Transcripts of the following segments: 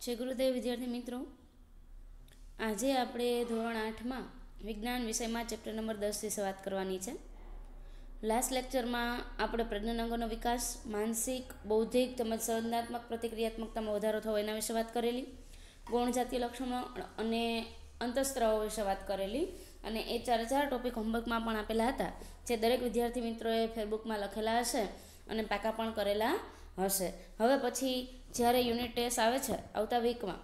જય ગુરુદેવ વિદ્યાર્થી મિત્રો, આજે આપણે ધોરણ 8માં વિજ્ઞાન વિષયમાં ચેપ્ટર નંબર 10 વિશે વાત કરવાની છે. લાસ્ટ લેક્ચરમાં આપણે પ્રજનનાંગોનો વિકાસ, માનસિક, બૌદ્ધિક તેમજ સંવેદનાત્મક પ્રતિક્રિયાત્મકતામાં વધારો થવો એના વિશે વાત કરેલી, ગૌણ જાતીય લક્ષણો અને અંતઃસ્ત્રાવો વિશે વાત કરેલી, અને એ ચાર ટોપિક હોમવર્કમાં પણ આપેલા હતા, જે દરેક વિદ્યાર્થી મિત્રોએ ફેસબુકમાં લખેલા હશે અને પાકા પણ કરેલા હશે. હવે પછી જ્યારે યુનિટ ટેસ્ટ આવે છે આવતા વીકમાં,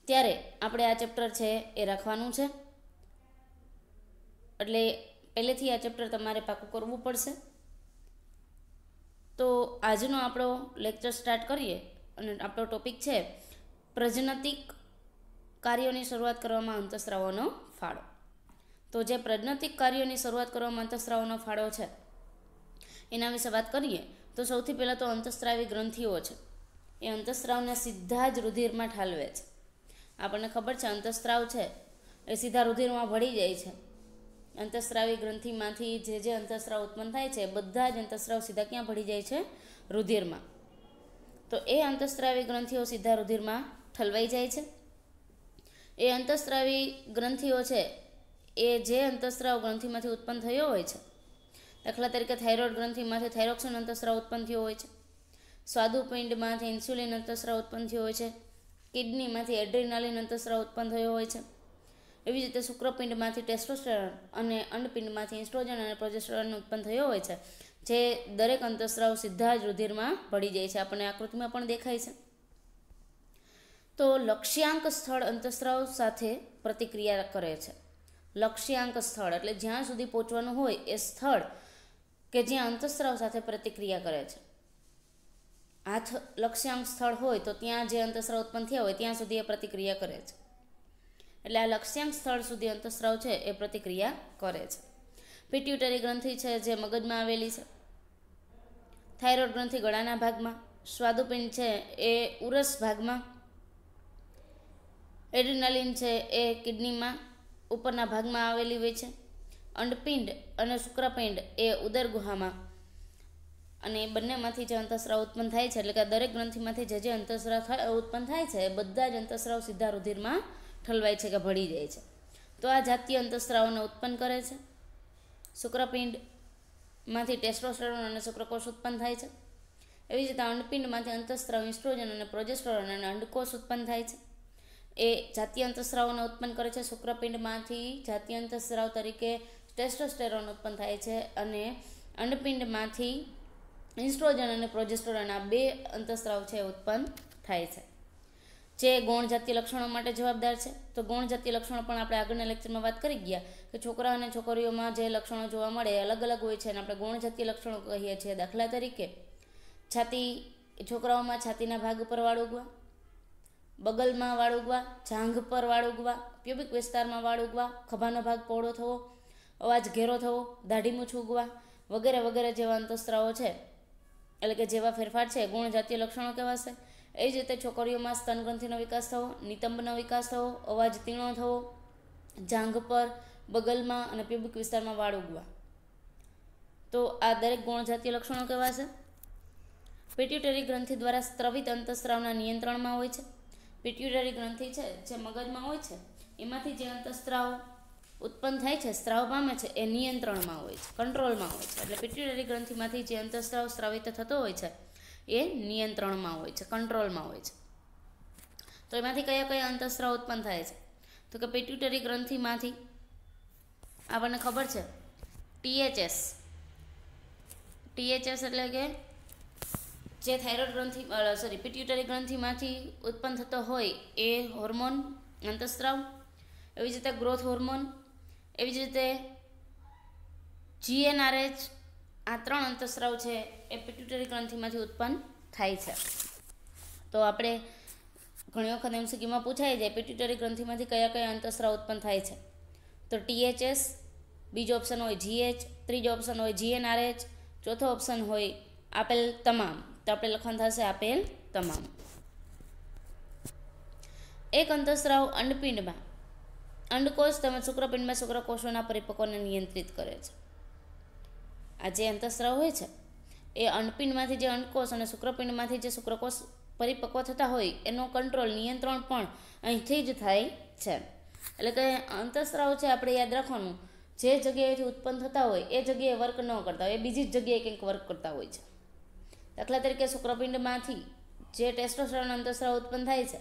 ત્યારે આપણે આ ચેપ્ટર છે એ રાખવાનું છે. એટલે પહેલેથી આ ચેપ્ટર તમારે પાકું કરવું પડશે. તો આજનો આપણો લેક્ચર સ્ટાર્ટ કરીએ, અને આપણો ટોપિક છે પ્રજનતિક કાર્યોની શરૂઆત કરવામાં અંતઃસ્રાવોનો ફાળો. તો જે પ્રજનતિક કાર્યોની શરૂઆત કરવામાં અંતઃસ્રાવોનો ફાળો છે એના વિશે વાત કરીએ તો સૌથી પહેલાં તો અંતઃસ્રાવી ગ્રંથિઓ છે એ અંતઃસ્રાવને સીધા જ રુધિરમાં ઠાલવે છે. આપણને ખબર છે અંતઃસ્રાવ છે એ સીધા રુધિરમાં ભળી જાય છે. અંતઃસ્રાવી ગ્રંથિમાંથી જે અંતઃસ્રાવ ઉત્પન્ન થાય છે બધા જ અંતઃસ્રાવ સીધા ક્યાં ભળી જાય છે? રુધિરમાં. તો એ અંતઃસ્રાવી ગ્રંથિઓ સીધા રુધિરમાં ઠલવાઈ જાય છે. એ અંતઃસ્રાવી ગ્રંથિઓ છે એ જે અંતઃસ્રાવ ગ્રંથિમાંથી ઉત્પન્ન થયો હોય છે, દાખલા તરીકે થાઇરોઇડ ગ્રંથિમાંથી થાઇરોક્સિન અંતઃસ્રાવ ઉત્પન્ન થયો હોય છે, સ્વાદુપિંડમાંથી ઇન્સ્યુલિન અંતઃસ્રાવ ઉત્પન્ન થયો હોય છે, કિડનીમાંથી એડ્રીનાલિન અંતઃસ્રાવ ઉત્પન્ન થયો હોય છે, એવી જ રીતે શુક્રપિંડમાંથી ટેસ્ટોસ્ટેરોન અને અંડપિંડમાંથી ઇસ્ટ્રોજન અને પ્રોજેસ્ટેરોન ઉત્પન્ન થયો હોય છે, જે દરેક અંતઃસ્રાવ સીધા જ રુધિરમાં ભળી જાય છે. આપણને આકૃતિમાં પણ દેખાય છે. તો લક્ષ્યાંક સ્થળ અંતઃસ્રાવ સાથે પ્રતિક્રિયા કરે છે. લક્ષ્યાંક સ્થળ એટલે જ્યાં સુધી પહોંચવાનું હોય એ સ્થળ કે જ્યાં અંતઃસ્રાવ સાથે પ્રતિક્રિયા કરે છે. હાથ લક્ષ્યાંક સ્થળ હોય તો ત્યાં જે અંતઃસ્રાવ ઉત્પન્ન થયા હોય ત્યાં સુધી એ પ્રતિક્રિયા કરે છે. એટલે આ લક્ષ્યાંક સ્થળ સુધી અંતઃસ્રાવ છે એ પ્રતિક્રિયા કરે છે. પિટ્યુટરી ગ્રંથિ છે જે મગજમાં આવેલી છે, થાઇરોઇડ ગ્રંથિ ગળાના ભાગમાં, સ્વાદુપિંડ છે એ ઉરસ ભાગમાં, એડ્રીનાલિન છે એ કિડનીમાં ઉપરના ભાગમાં આવેલી હોય છે, અંડપિંડ અને શુક્રપિંડ એ ઉદર ગુહામાં, અને બંનેમાંથી જે અંતઃસ્રાવ ઉત્પન્ન થાય છે, એટલે કે દરેક ગ્રંથિમાંથી જે અંતઃસ્રાવ ઉત્પન્ન થાય છે એ બધા જ અંતઃસ્રાવ સીધા રુધિરમાં ઠલવાય છે કે ભળી જાય છે. તો આ જાતીય અંતઃસ્રાવોને ઉત્પન્ન કરે છે. શુક્રપિંડમાંથી ટેસ્ટોસ્ટેરોન અને શુક્રકોષ ઉત્પન્ન થાય છે. એવી જ રીતે અંડપિંડમાંથી અંતઃસ્રાવ ઇસ્ટ્રોજન અને પ્રોજેસ્ટેરોન અને અંડકોષ ઉત્પન્ન થાય છે. એ જાતીય અંતઃસ્રાવોને ઉત્પન્ન કરે છે. શુક્રપિંડમાંથી જાતીય અંતઃસ્રાવ તરીકે ટેસ્ટોસ્ટેરોન ઉત્પન્ન થાય છે, અને અંડપિંડમાંથી ઇસ્ટ્રોજન અને પ્રોજેસ્ટેરોન આ બે અંતઃસ્રાવ છે ઉત્પન્ન થાય છે, જે ગૌણ જાતીય લક્ષણો માટે જવાબદાર છે. તો ગૌણ જાતીય લક્ષણો પણ આપણે આગળના લેક્ચરમાં વાત કરી ગયા કે છોકરા અને છોકરીઓમાં જે લક્ષણો જોવા મળે એ અલગ અલગ હોય છે, અને આપણે ગૌણ જાતીય લક્ષણો કહીએ છીએ. દાખલા તરીકે છોકરાઓમાં છાતીના ભાગ ઉપર વાળ ઉગવા, બગલમાં વાળ ઉગવા, જાંઘ પર વાળ ઉગવા, પ્યુબિક વિસ્તારમાં વાળ ઉગવા, ખભાનો ભાગ પહોળો થવો, અવાજ ઘેરો થવો, દાઢી મૂછ ઉગવા વગેરે વગેરે જેવા અંતઃસ્રાવો છે, એટલે કે જેવા ફેરફાર છે ગૌણ જાતીય લક્ષણો કહેવાશે. એ જ રીતે છોકરીઓમાં સ્તનગ્રંથિનો વિકાસ થવો, નિતંબનો વિકાસ થવો, અવાજ તીણો થવો, જાંઘ પર, બગલમાં અને પ્યુબિક વિસ્તારમાં વાળ ઉગવા, તો આ દરેક ગૌણ જાતીય લક્ષણો કહેવાશે. પિટ્યુટરી ગ્રંથિ દ્વારા સ્ત્રવિત અંતઃસ્રાવના નિયંત્રણમાં હોય છે. પિટ્યુટરી ગ્રંથિ છે જે મગજમાં હોય છે, એમાંથી જે અંતઃસ્રાવ ઉત્પન્ન થાય છે, સ્ત્રાવ પામે છે, એ નિયંત્રણમાં હોય છે, કંટ્રોલમાં હોય છે. એટલે પિટ્યુટરી ગ્રંથિમાંથી જે અંતઃસ્રાવ સ્રાવિત થતો હોય છે એ નિયંત્રણમાં હોય છે, કંટ્રોલમાં હોય છે. તો એમાંથી કયા કયા અંતઃસ્રાવ ઉત્પન્ન થાય છે? તો કે પિટ્યુટરી ગ્રંથિમાંથી આપણને ખબર છે ટીએચએસ એટલે કે જે થાઇરોઇડ ગ્રંથિ પિટ્યુટરી ગ્રંથિમાંથી ઉત્પન્ન થતો હોય એ હોર્મોન અંતઃસ્રાવ, એવી જ રીતે ગ્રોથ હોર્મોન, એવી જ રીતે GnRH, આ ત્રણ અંતઃસ્રાવ છે એ પિટ્યુટરી ગ્રંથિમાંથી ઉત્પન્ન થાય છે. તો આપણે ઘણી વખત MCQમાં પૂછાઈ જાય પિટ્યુટરી ગ્રંથિમાંથી કયા કયા અંતઃસ્રાવ ઉત્પન્ન થાય છે, તો THS, બીજો ઓપ્શન હોય GH, ત્રીજો ઓપ્શન હોય GnRH, ચોથો ઓપ્શન હોય આપેલ તમામ. તો આપણે લખવાનું થશે આપેલ તમામ. એક અંતઃસ્રાવ અંડપિંડમાં અંડકોષ તેમજ શુક્રપિંડમાં શુક્રકોષોના પરિપક્વને નિયંત્રિત કરે છે. આ જે અંતઃસ્રાવ હોય છે એ અંડપિંડમાંથી જે અંડકોષ અને શુક્રપિંડમાંથી જે શુક્રકોષ પરિપક્વ થતા હોય એનો કંટ્રોલ નિયંત્રણ પણ અહીંથી જ થાય છે. એટલે કે અંતઃસ્રાવ છે આપણે યાદ રાખવાનું, જે જગ્યાએથી ઉત્પન્ન થતા હોય એ જગ્યાએ વર્ક ન કરતા હોય, એ બીજી જ જગ્યાએ કંઈક વર્ક કરતા હોય છે. દાખલા તરીકે શુક્રપિંડમાંથી જે ટેસ્ટોસ્ટેરોન અંતઃસ્રાવ ઉત્પન્ન થાય છે,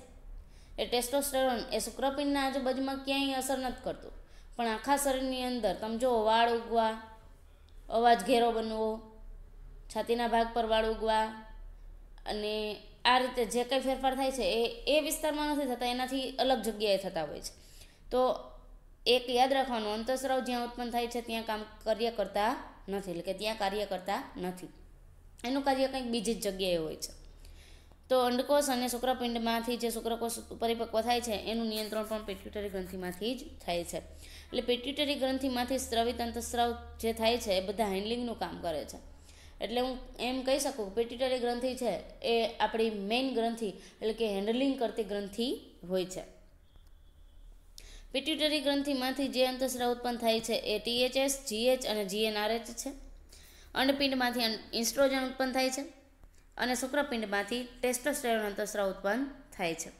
એ ટેસ્ટોસ્ટેરોન એ શુક્રપિંડના આજુબાજુમાં ક્યાંય અસર નથી કરતું, પણ આખા શરીરની અંદર તમે જો વાળ ઉગવા, અવાજ ઘેરો બનવો, છાતીના ભાગ પર વાળ ઉગવા અને આ રીતે જે કંઈ ફેરફાર થાય છે એ વિસ્તારમાં નથી થતા, એનાથી અલગ જગ્યાએ થતા હોય છે. તો એક યાદ રાખવાનું, અંતઃસ્રાવ જ્યાં ઉત્પન્ન થાય છે ત્યાં કાર્ય કરતા નથી, એટલે કે ત્યાં કાર્ય કરતા નથી, એનું કાર્ય કંઈક બીજી જ જગ્યાએ હોય છે. તો અંડકોષ અને શુક્રપિંડમાંથી જે શુક્રકોષ પરિપક્વ થાય છે એનું નિયંત્રણ પણ પિટ્યુટરી ગ્રંથિમાંથી જ થાય છે. એટલે પિટ્યુટરી ગ્રંથિમાંથી સ્રવિત અંતઃસ્રાવ જે થાય છે એ બધા હેન્ડલિંગનું કામ કરે છે. એટલે હું એમ કહી શકું કે પિટ્યુટરી ગ્રંથિ છે એ આપણી મેઇન ગ્રંથિ, એટલે કે હેન્ડલિંગ કરતી ગ્રંથિ હોય છે. પિટ્યુટરી ગ્રંથિમાંથી જે અંતઃસ્રાવ ઉત્પન્ન થાય છે એ THS, GH અને GnRH છે. અંડપિંડમાંથી ઇસ્ટ્રોજન ઉત્પન્ન થાય છે અને શુક્રપિંડમાંથી ટેસ્ટોસ્ટેરોન અંતઃસ્રાવ ઉત્પન્ન થાય છે.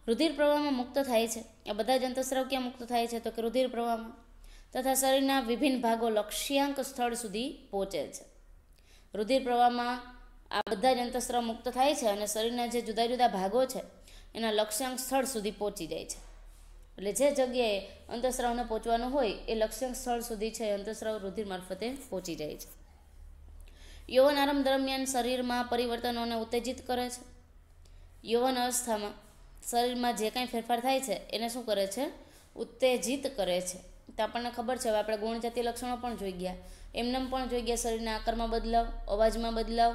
રુધિર પ્રવાહમાં મુક્ત થાય છે. આ બધા જ અંતઃસ્રાવ ક્યાં મુક્ત થાય છે? તો કે રુધિર પ્રવાહમાં, તથા શરીરના વિભિન્ન ભાગો લક્ષ્યાંક સ્થળ સુધી પહોંચે છે. રુધિર પ્રવાહમાં આ બધા જ અંતઃસ્રાવ મુક્ત થાય છે અને શરીરના જે જુદા જુદા ભાગો છે એના લક્ષ્યાંક સ્થળ સુધી પહોંચી જાય છે. એટલે જે જગ્યાએ અંતઃસ્રાવને પહોંચવાનું હોય એ લક્ષ્યાંક સ્થળ સુધી છે અંતઃસ્રાવ રુધિર મારફતે પહોંચી જાય છે. યૌવન આરંભ દરમિયાન શરીરમાં પરિવર્તનોને ઉત્તેજિત કરે છે. યૌવન અવસ્થામાં શરીરમાં જે કાંઈ ફેરફાર થાય છે એને શું કરે છે? ઉત્તેજિત કરે છે. તો આપણને ખબર છે, હવે આપણે ગુણજાતીય લક્ષણો પણ જોઈ ગયા, એમનેમ પણ જોઈ ગયા, શરીરના આકારમાં બદલાવ, અવાજમાં બદલાવ.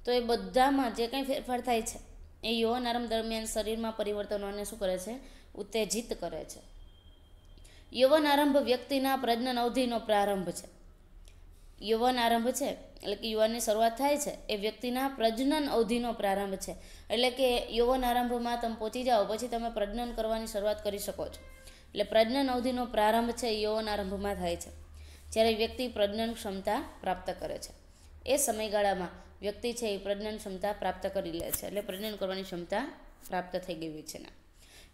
તો એ બધામાં જે કંઈ ફેરફાર થાય છે એ યૌવન આરંભ દરમિયાન શરીરમાં પરિવર્તનોને શું કરે છે? ઉત્તેજિત કરે છે. યૌવન આરંભ વ્યક્તિના પ્રજનન અવધિનો પ્રારંભ છે. યૌવન આરંભ છે એટલે કે યુવાનની શરૂઆત થાય છે એ વ્યક્તિના પ્રજનન અવધિનો પ્રારંભ છે. એટલે કે યૌવન આરંભમાં તમે પહોંચી જાઓ પછી તમે પ્રજનન કરવાની શરૂઆત કરી શકો છો. એટલે પ્રજનન અવધિનો પ્રારંભ છે એ યૌવન આરંભમાં થાય છે, જ્યારે વ્યક્તિ પ્રજનન ક્ષમતા પ્રાપ્ત કરે છે. એ સમયગાળામાં વ્યક્તિ છે એ પ્રજનન ક્ષમતા પ્રાપ્ત કરી લે છે, એટલે પ્રજનન કરવાની ક્ષમતા પ્રાપ્ત થઈ ગઈ હોય છે.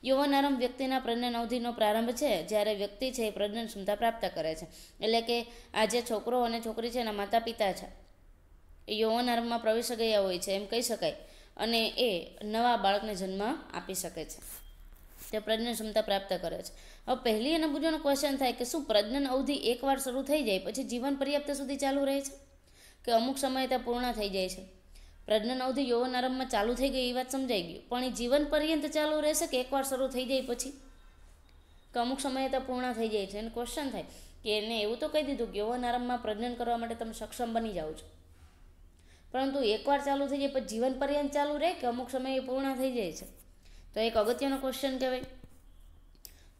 યૌવન આરંભ વ્યક્તિના પ્રજનન અવધિનો પ્રારંભ છે જ્યારે વ્યક્તિ છે એ પ્રજનન ક્ષમતા પ્રાપ્ત કરે છે. એટલે કે આ જે છોકરો અને છોકરી છે એના માતા પિતા છે એ યૌવન આરંભમાં પ્રવેશી ગયા હોય છે એમ કહી શકાય, અને એ નવા બાળકને જન્મ આપી શકે છે, તે પ્રજનન ક્ષમતા પ્રાપ્ત કરે છે. હવે પહેલી અને બીજોનો ક્વેશ્ચન થાય કે શું પ્રજનન અવધિ એકવાર શરૂ થઈ જાય પછી જીવન પર્યાપ્ત સુધી ચાલુ રહે છે કે અમુક સમયે તે પૂર્ણ થઈ જાય છે? પ્રજનન અવધિ યૌવન આરંભમાં ચાલુ થઈ ગઈ એ વાત સમજાઈ ગઈ, પણ એ જીવન પર્યંત ચાલુ રહેશે કે એકવાર શરૂ થઈ જાય પછી, કે અમુક સમયે તે પૂર્ણ થઈ જાય છે? એને ક્વેશ્ચન થાય કે એને એવું તો કહી દીધું કે યૌવન આરંભમાં પ્રજનન કરવા માટે તમે સક્ષમ બની જાઓ છો, પરંતુ એકવાર ચાલુ થઈ જાય પછી જીવન પર્યંત ચાલુ રહે કે અમુક સમયે પૂર્ણ થઈ જાય છે? તો એક અગત્યનો ક્વેશ્ચન કહેવાય.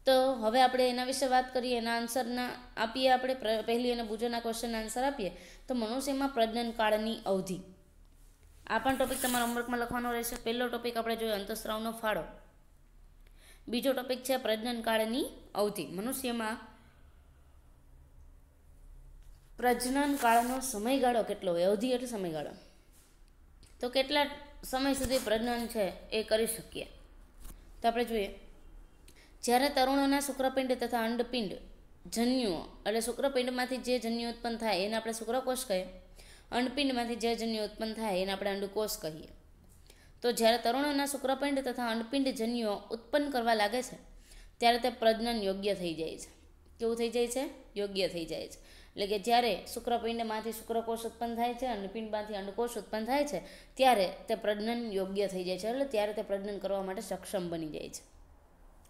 તો હવે આપણે એના વિશે વાત કરીએ, એના આન્સરના આપીએ. આપણે પહેલી અને બીજોના ક્વેશ્ચનના આન્સર આપીએ તો મનુષ્યમાં પ્રજનન કાળની અવધિ, આ પણ ટોપિક તમારા હોમવર્કમાં લખવાનો રહેશે. પહેલો ટોપિક આપણે જોયો અંતઃસ્રાવનો ફાળો, બીજો ટોપિક છે પ્રજનન કાળની અવધિ. મનુષ્યમાં પ્રજનન કાળનો સમયગાળો કેટલો હોય? અવધિ એટલે સમયગાળો. તો કેટલા સમય સુધી પ્રજનન છે એ કરી શકીએ? તો આપણે જોઈએ, જ્યારે તરુણોના શુક્રપિંડ તથા અંડપિંડ જન્યુઓ, એટલે શુક્રપિંડમાંથી જે જન્યુ ઉત્પન્ન થાય એને આપણે શુક્રકોષ કહીએ, અંડપિંડમાંથી જે જન્યુ ઉત્પન્ન થાય એને આપણે અંડકોષ કહીએ. તો જ્યારે તરુણોના શુક્રપિંડ તથા અંડપિંડ જન્યુઓ ઉત્પન્ન કરવા લાગે છે ત્યારે તે પ્રજનન યોગ્ય થઈ જાય છે. કેવું થઈ જાય છે? યોગ્ય થઈ જાય છે. એટલે કે જ્યારે શુક્રપિંડમાંથી શુક્રકોષ ઉત્પન્ન થાય છે, અંડપિંડમાંથી અંડકોષ ઉત્પન્ન થાય છે ત્યારે તે પ્રજનન યોગ્ય થઈ જાય છે, એટલે ત્યારે તે પ્રજનન કરવા માટે સક્ષમ બની જાય છે.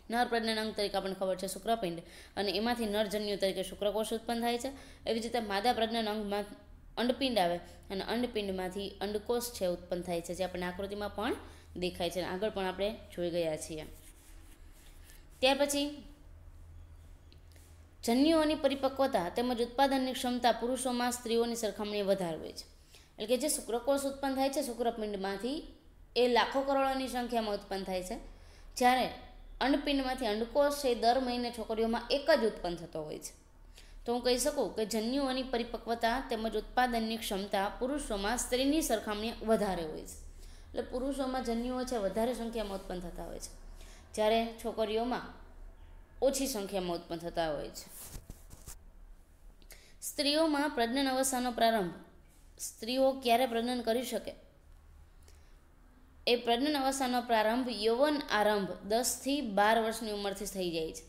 નર પ્રજનન અંગ તરીકે આપણને ખબર છે શુક્રપિંડ, અને એમાંથી નરજન્યુ તરીકે શુક્રકોષ ઉત્પન્ન થાય છે. એવી જ રીતે માદા પ્રજનન અંગમાં અંડપિંડ આવે અને અંડપિંડમાંથી અંડકોષ છે ઉત્પન્ન થાય છે, જે આપણને આકૃતિમાં પણ દેખાય છે, આગળ પણ આપણે જોઈ ગયા છીએ. ત્યાર પછી જન્યુઓની પરિપક્વતા તેમજ ઉત્પાદનની ક્ષમતા પુરુષોમાં સ્ત્રીઓની સરખામણીએ વધારે હોય છે. એટલે કે જે શુક્રકોષ ઉત્પન્ન થાય છે શુક્રપિંડમાંથી એ લાખો કરોડોની સંખ્યામાં ઉત્પન્ન થાય છે, જ્યારે અંડપિંડમાંથી અંડકોષ છે દર મહિને છોકરીઓમાં એક જ ઉત્પન્ન થતો હોય છે. તો હું કહી શકું કે જન્યુઓની પરિપક્વતા તેમજ ઉત્પાદનની ક્ષમતા પુરુષોમાં સ્ત્રીની સરખામણીએ વધારે હોય છે. એટલે પુરુષોમાં જન્યુઓ છે વધારે સંખ્યામાં ઉત્પન્ન થતા હોય છે, જ્યારે છોકરીઓમાં ઓછી સંખ્યામાં ઉત્પન્ન થતા હોય છે. સ્ત્રીઓમાં પ્રજનન અવસ્થાનો પ્રારંભ. સ્ત્રીઓ ક્યારે પ્રજનન કરી શકે? એ પ્રજનન અવસ્થાનો પ્રારંભ યૌવન આરંભ 10 થી 12 વર્ષની ઉંમરથી થઈ જાય છે.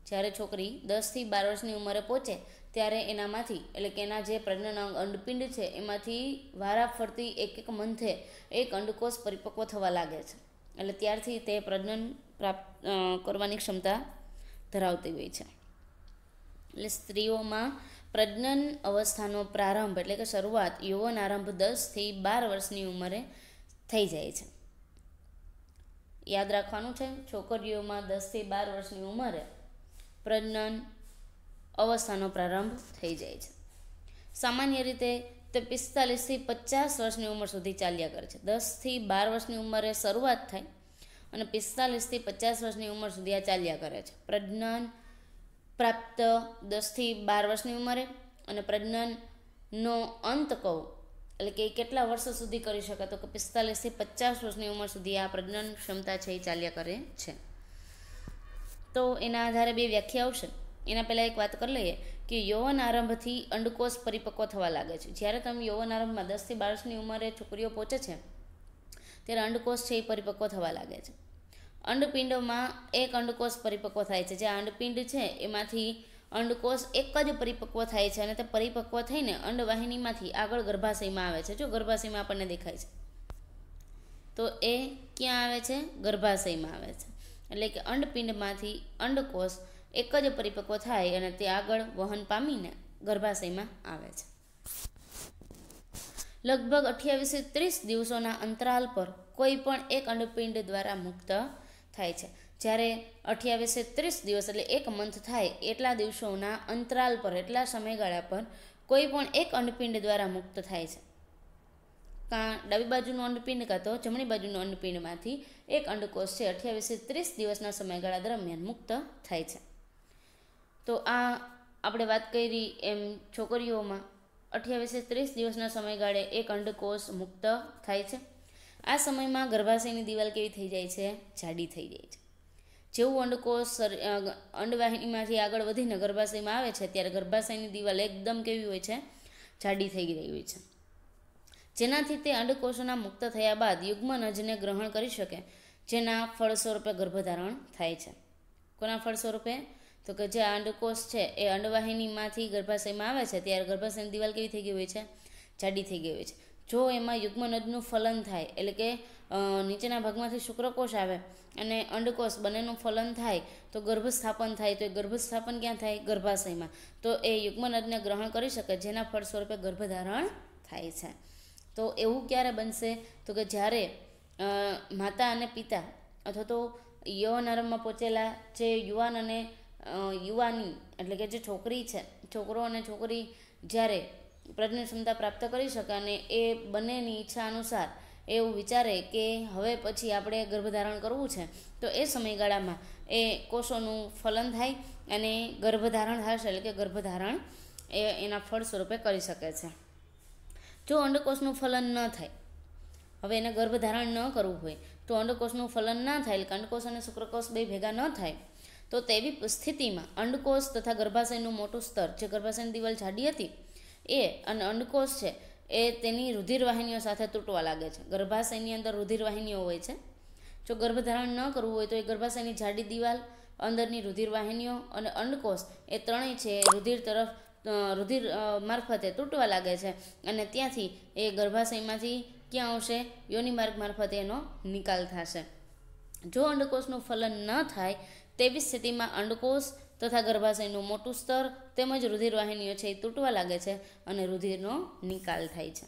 જ્યારે છોકરી 10 થી 12 વર્ષની ઉંમરે પહોંચે ત્યારે એનામાંથી એટલે કે એના જે પ્રજનન અંડપિંડ છે એમાંથી વારાફરતી એક મંથે એક અંડકોષ પરિપક્વ થવા લાગે છે. એટલે ત્યારથી તે પ્રજનન પ્રાપ્ત કરવાની ક્ષમતા ધરાવતી હોય છે. એટલે સ્ત્રીઓમાં પ્રજનન અવસ્થાનો પ્રારંભ એટલે કે શરૂઆત યૌવન આરંભ 10 થી 12 વર્ષની ઉંમરે થઈ જાય છે. યાદ રાખવાનું છે, છોકરીઓમાં 10 થી 12 વર્ષની ઉંમરે પ્રજનન અવસ્થાનો પ્રારંભ થઈ જાય છે. સામાન્ય રીતે તે 45 થી 50 વર્ષની ઉંમર સુધી ચાલ્યા કરે છે. 10 થી 12 વર્ષની ઉંમરે શરૂઆત થાય અને 45 થી 50 વર્ષની ઉંમર સુધી આ ચાલ્યા કરે છે. પ્રજનન પ્રાપ્ત 10 થી 12 વર્ષની ઉંમરે અને પ્રજનનનો અંત કહું એટલે કે કેટલા વર્ષો સુધી કરી શકે, તો કે 45 થી 50 વર્ષની ઉંમર સુધી આ પ્રજનન ક્ષમતા છે એ ચાલ્યા કરે છે. તો એના આધારે બે વ્યાખ્યા આવશે. એના પહેલાં એક વાત કરી લઈએ કે યૌવન આરંભથી અંડકોષ પરિપક્વ થવા લાગે છે. જ્યારે તમે યૌવન આરંભમાં 10 થી 12 વર્ષની ઉંમરે છોકરીઓ પહોંચે છે ત્યારે અંડકોષ છે એ પરિપક્વ થવા લાગે છે. અંડપિંડમાં એક અંડકોષ પરિપક્વ થાય છે. જે અંડપિંડ છે એમાંથી અંડકોષ એક જ પરિપક્વ થાય છે અને તે પરિપક્વ થઈને અંડવાહિનીમાંથી આગળ ગર્ભાશયમાં આવે છે. જો ગર્ભાશયમાં આપણને દેખાય છે તો એ ક્યાં આવે છે? ગર્ભાશયમાં આવે છે. એટલે કે અંડપિંડમાંથી અંડકોષ એક જ પરિપક્વ થાય અને તે આગળ વહન પામીને ગર્ભાશયમાં આવે છે. લગભગ 28 થી 30 દિવસોના અંતરાલ પર કોઈ પણ એક અંડપિંડ દ્વારા મુક્ત થાય છે. જ્યારે 28 થી 30 દિવસ એટલે એક મંથ થાય એટલા દિવસોના અંતરાલ પર, એટલા સમયગાળા પર કોઈ પણ એક અંડપિંડ દ્વારા મુક્ત થાય છે. કાં ડાબી બાજુનું અંડપિંડ કાં તો જમણી બાજુનું અંડપિંડમાંથી એક અંડકોષ છે 28 થી 30 દિવસના સમયગાળા દરમિયાન મુક્ત થાય છે. તો આ આપણે વાત કરી એમ છોકરીઓમાં 28 થી 30 દિવસના સમયગાળે એક અંડકોષ મુક્ત થાય છે. આ સમયમાં ગર્ભાશયની દિવાલ કેવી થઈ જાય છે? જાડી થઈ જાય છે. જેવું અંડકોષ અંડવાહિનીમાંથી આગળ વધીને ગર્ભાશયમાં આવે છે ત્યારે ગર્ભાશયની દિવાલ એકદમ કેવી હોય છે? જાડી થઈ ગઈ હોય છે. જેનાથી તે અંડકોષોના મુક્ત થયા બાદ યુગ્મનજને ગ્રહણ કરી શકે, જેના ફળ સ્વરૂપે ગર્ભધારણ થાય છે. કોના ફળ સ્વરૂપે? તો કે જે અંડકોષ છે એ અંડવાહિનીમાંથી ગર્ભાશયમાં આવે છે ત્યારે ગર્ભાશયની દિવાલ કેવી થઈ ગઈ હોય છે? જાડી થઈ ગઈ હોય છે. જો એમાં યુગ્મનજનું ફલન થાય એટલે કે નીચેના ભાગમાંથી શુક્રકોષ આવે અને અંડકોષ બંનેનું ફલન થાય તો ગર્ભસ્થાપન થાય. તો એ ગર્ભસ્થાપન ક્યાં થાય? ગર્ભાશયમાં. તો એ યુગ્મનજને ગ્રહણ કરી શકે જેના ફળ સ્વરૂપે ગર્ભધારણ થાય છે. તો એવું ક્યારે બનશે? તો કે જ્યારે માતા અને પિતા અથવા તો યૌવન આરંભમાં પહોંચેલા જે યુવાન અને યુવાની એટલે કે જે છોકરી છે, છોકરો અને છોકરી જ્યારે પ્રજનન ક્ષમતા પ્રાપ્ત કરી શકે અને એ બંનેની ઈચ્છા અનુસાર એવું વિચારે કે હવે પછી આપણે ગર્ભધારણ કરવું છે, તો એ સમયગાળામાં એ કોષોનું ફલન થાય અને ગર્ભધારણ થશે. એટલે કે ગર્ભધારણ એ એના ફળ સ્વરૂપે કરી શકે છે. જો અંડકોષનું ફલન ન થાય, હવે એને ગર્ભધારણ ન કરવું હોય તો અંડકોષનું ફલન ના થાય એટલે કે અંડકોષ અને શુક્રકોષ બે ભેગા ન થાય, તો તેવી સ્થિતિમાં અંડકોષ તથા ગર્ભાશયનું મોટું સ્તર, જે ગર્ભાશયની દિવાલ જાડી હતી એ અને અંડકોષ છે એ તેની રુધિરવાહિનીઓ સાથે તૂટવા લાગે છે. ગર્ભાશયની અંદર રુધિરવાહિનીઓ હોય છે. જો ગર્ભધારણ ન કરવું હોય તો એ ગર્ભાશયની જાડી દિવાલ, અંદરની રુધિરવાહિનીઓ અને અંડકોષ એ ત્રણેય છે રુધિર મારફતે તૂટવા લાગે છે અને ત્યાંથી એ ગર્ભાશયમાંથી ક્યાં આવશે? યોનિ માર્ગ મારફતે એનો નિકાલ થશે. જો અંડકોષનું ફલન ન થાય તેવી સ્થિતિમાં અંડકોષ તથા ગર્ભાશયનું મોટું સ્તર તેમજ રુધિરવાહિનીઓ છે એ તૂટવા લાગે છે અને રુધિરનો નિકાલ થાય છે.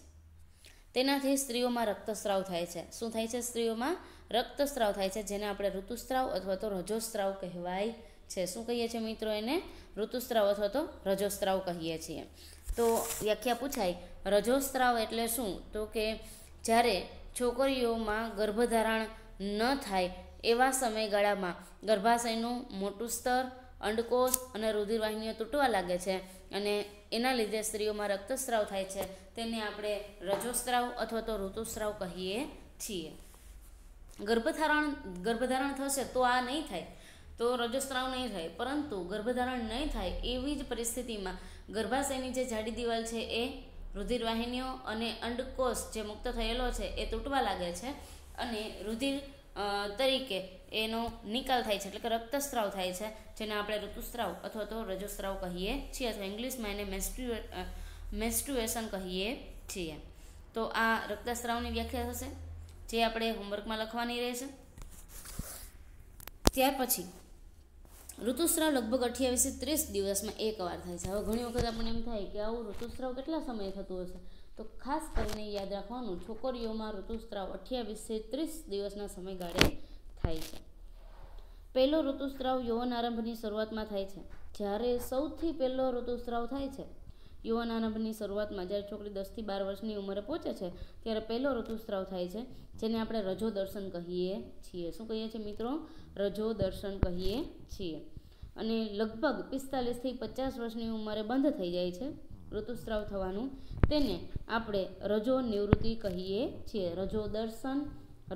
તેનાથી સ્ત્રીઓમાં રક્તસ્રાવ થાય છે. શું થાય છે? સ્ત્રીઓમાં રક્તસ્રાવ થાય છે, જેને આપણે ઋતુસ્રાવ અથવા તો રજોસ્રાવ કહેવાય છે. શું કહીએ છીએ મિત્રો? એને ઋતુસ્રાવ અથવા તો રજોસ્રાવ કહીએ છીએ. તો વ્યાખ્યા પૂછાય, રજોસ્રાવ એટલે શું? તો કે જ્યારે છોકરીઓમાં ગર્ભધારણ ન થાય એવા સમયગાળામાં ગર્ભાશયનું મોટું સ્તર અંડકોષ અને રુધિરવાહિનીઓ તૂટવા લાગે છે અને એના લીધે સ્ત્રીઓમાં રક્તસ્રાવ થાય છે, તેને આપણે રજોસ્રાવ અથવા તો ઋતુસ્રાવ કહીએ છીએ. ગર્ભધારણ થશે તો આ નહીં થાય, તો રજોસ્રાવ નહીં થાય, પરંતુ ગર્ભધારણ નહીં થાય એવી જ પરિસ્થિતિમાં ગર્ભાશયની જે જાડી દિવાલ છે એ રુધિરવાહિનીઓ અને અંડકોષ જે મુક્ત થયેલો છે એ તૂટવા લાગે છે અને રુધિર તરીકે એનો નિકાલ થાય છે, એટલે કે રક્તસ્રાવ થાય છે, જેને આપણે ઋતુસ્રાવ અથવા તો રજોસ્રાવ કહીએ છીએ, અથવા ઇંગ્લિશમાં એને મેન્સ્ટ્રુએશન કહીએ છીએ. તો આ રક્તસ્રાવની વ્યાખ્યા થશે, જે આપણે હોમવર્કમાં લખવાની રહેશે. ત્યાર પછી ઋતુસ્રાવ લગભગ 28 થી 30 દિવસમાં એકવાર થાય છે. હવે ઘણી વખત આપણને એમ થાય કે આવું ઋતુસ્રાવ કેટલા સમય થતું હશે, તો ખાસ કરીને યાદ રાખવાનું, છોકરીઓમાં ઋતુસ્રાવ 28 થી 30 દિવસના સમયગાળે થાય છે. પહેલો ઋતુસ્રાવ યૌવન આરંભની શરૂઆતમાં થાય છે. જ્યારે સૌથી પહેલો ઋતુસ્રાવ થાય છે યૌવન આરંભની શરૂઆતમાં, જ્યારે છોકરી 10 થી 12 વર્ષની ઉંમરે પહોંચે છે ત્યારે પહેલો ઋતુસ્રાવ થાય છે, જેને આપણે રજો દર્શન કહીએ છીએ. શું કહીએ છીએ મિત્રો? રજો દર્શન કહીએ છીએ. અને લગભગ 45 થી 50 વર્ષની ઉંમરે બંધ થઈ જાય છે ઋતુસ્રાવ થવાનું, તેને આપણે રજો નિવૃત્તિ કહીએ છીએ. રજો દર્શન,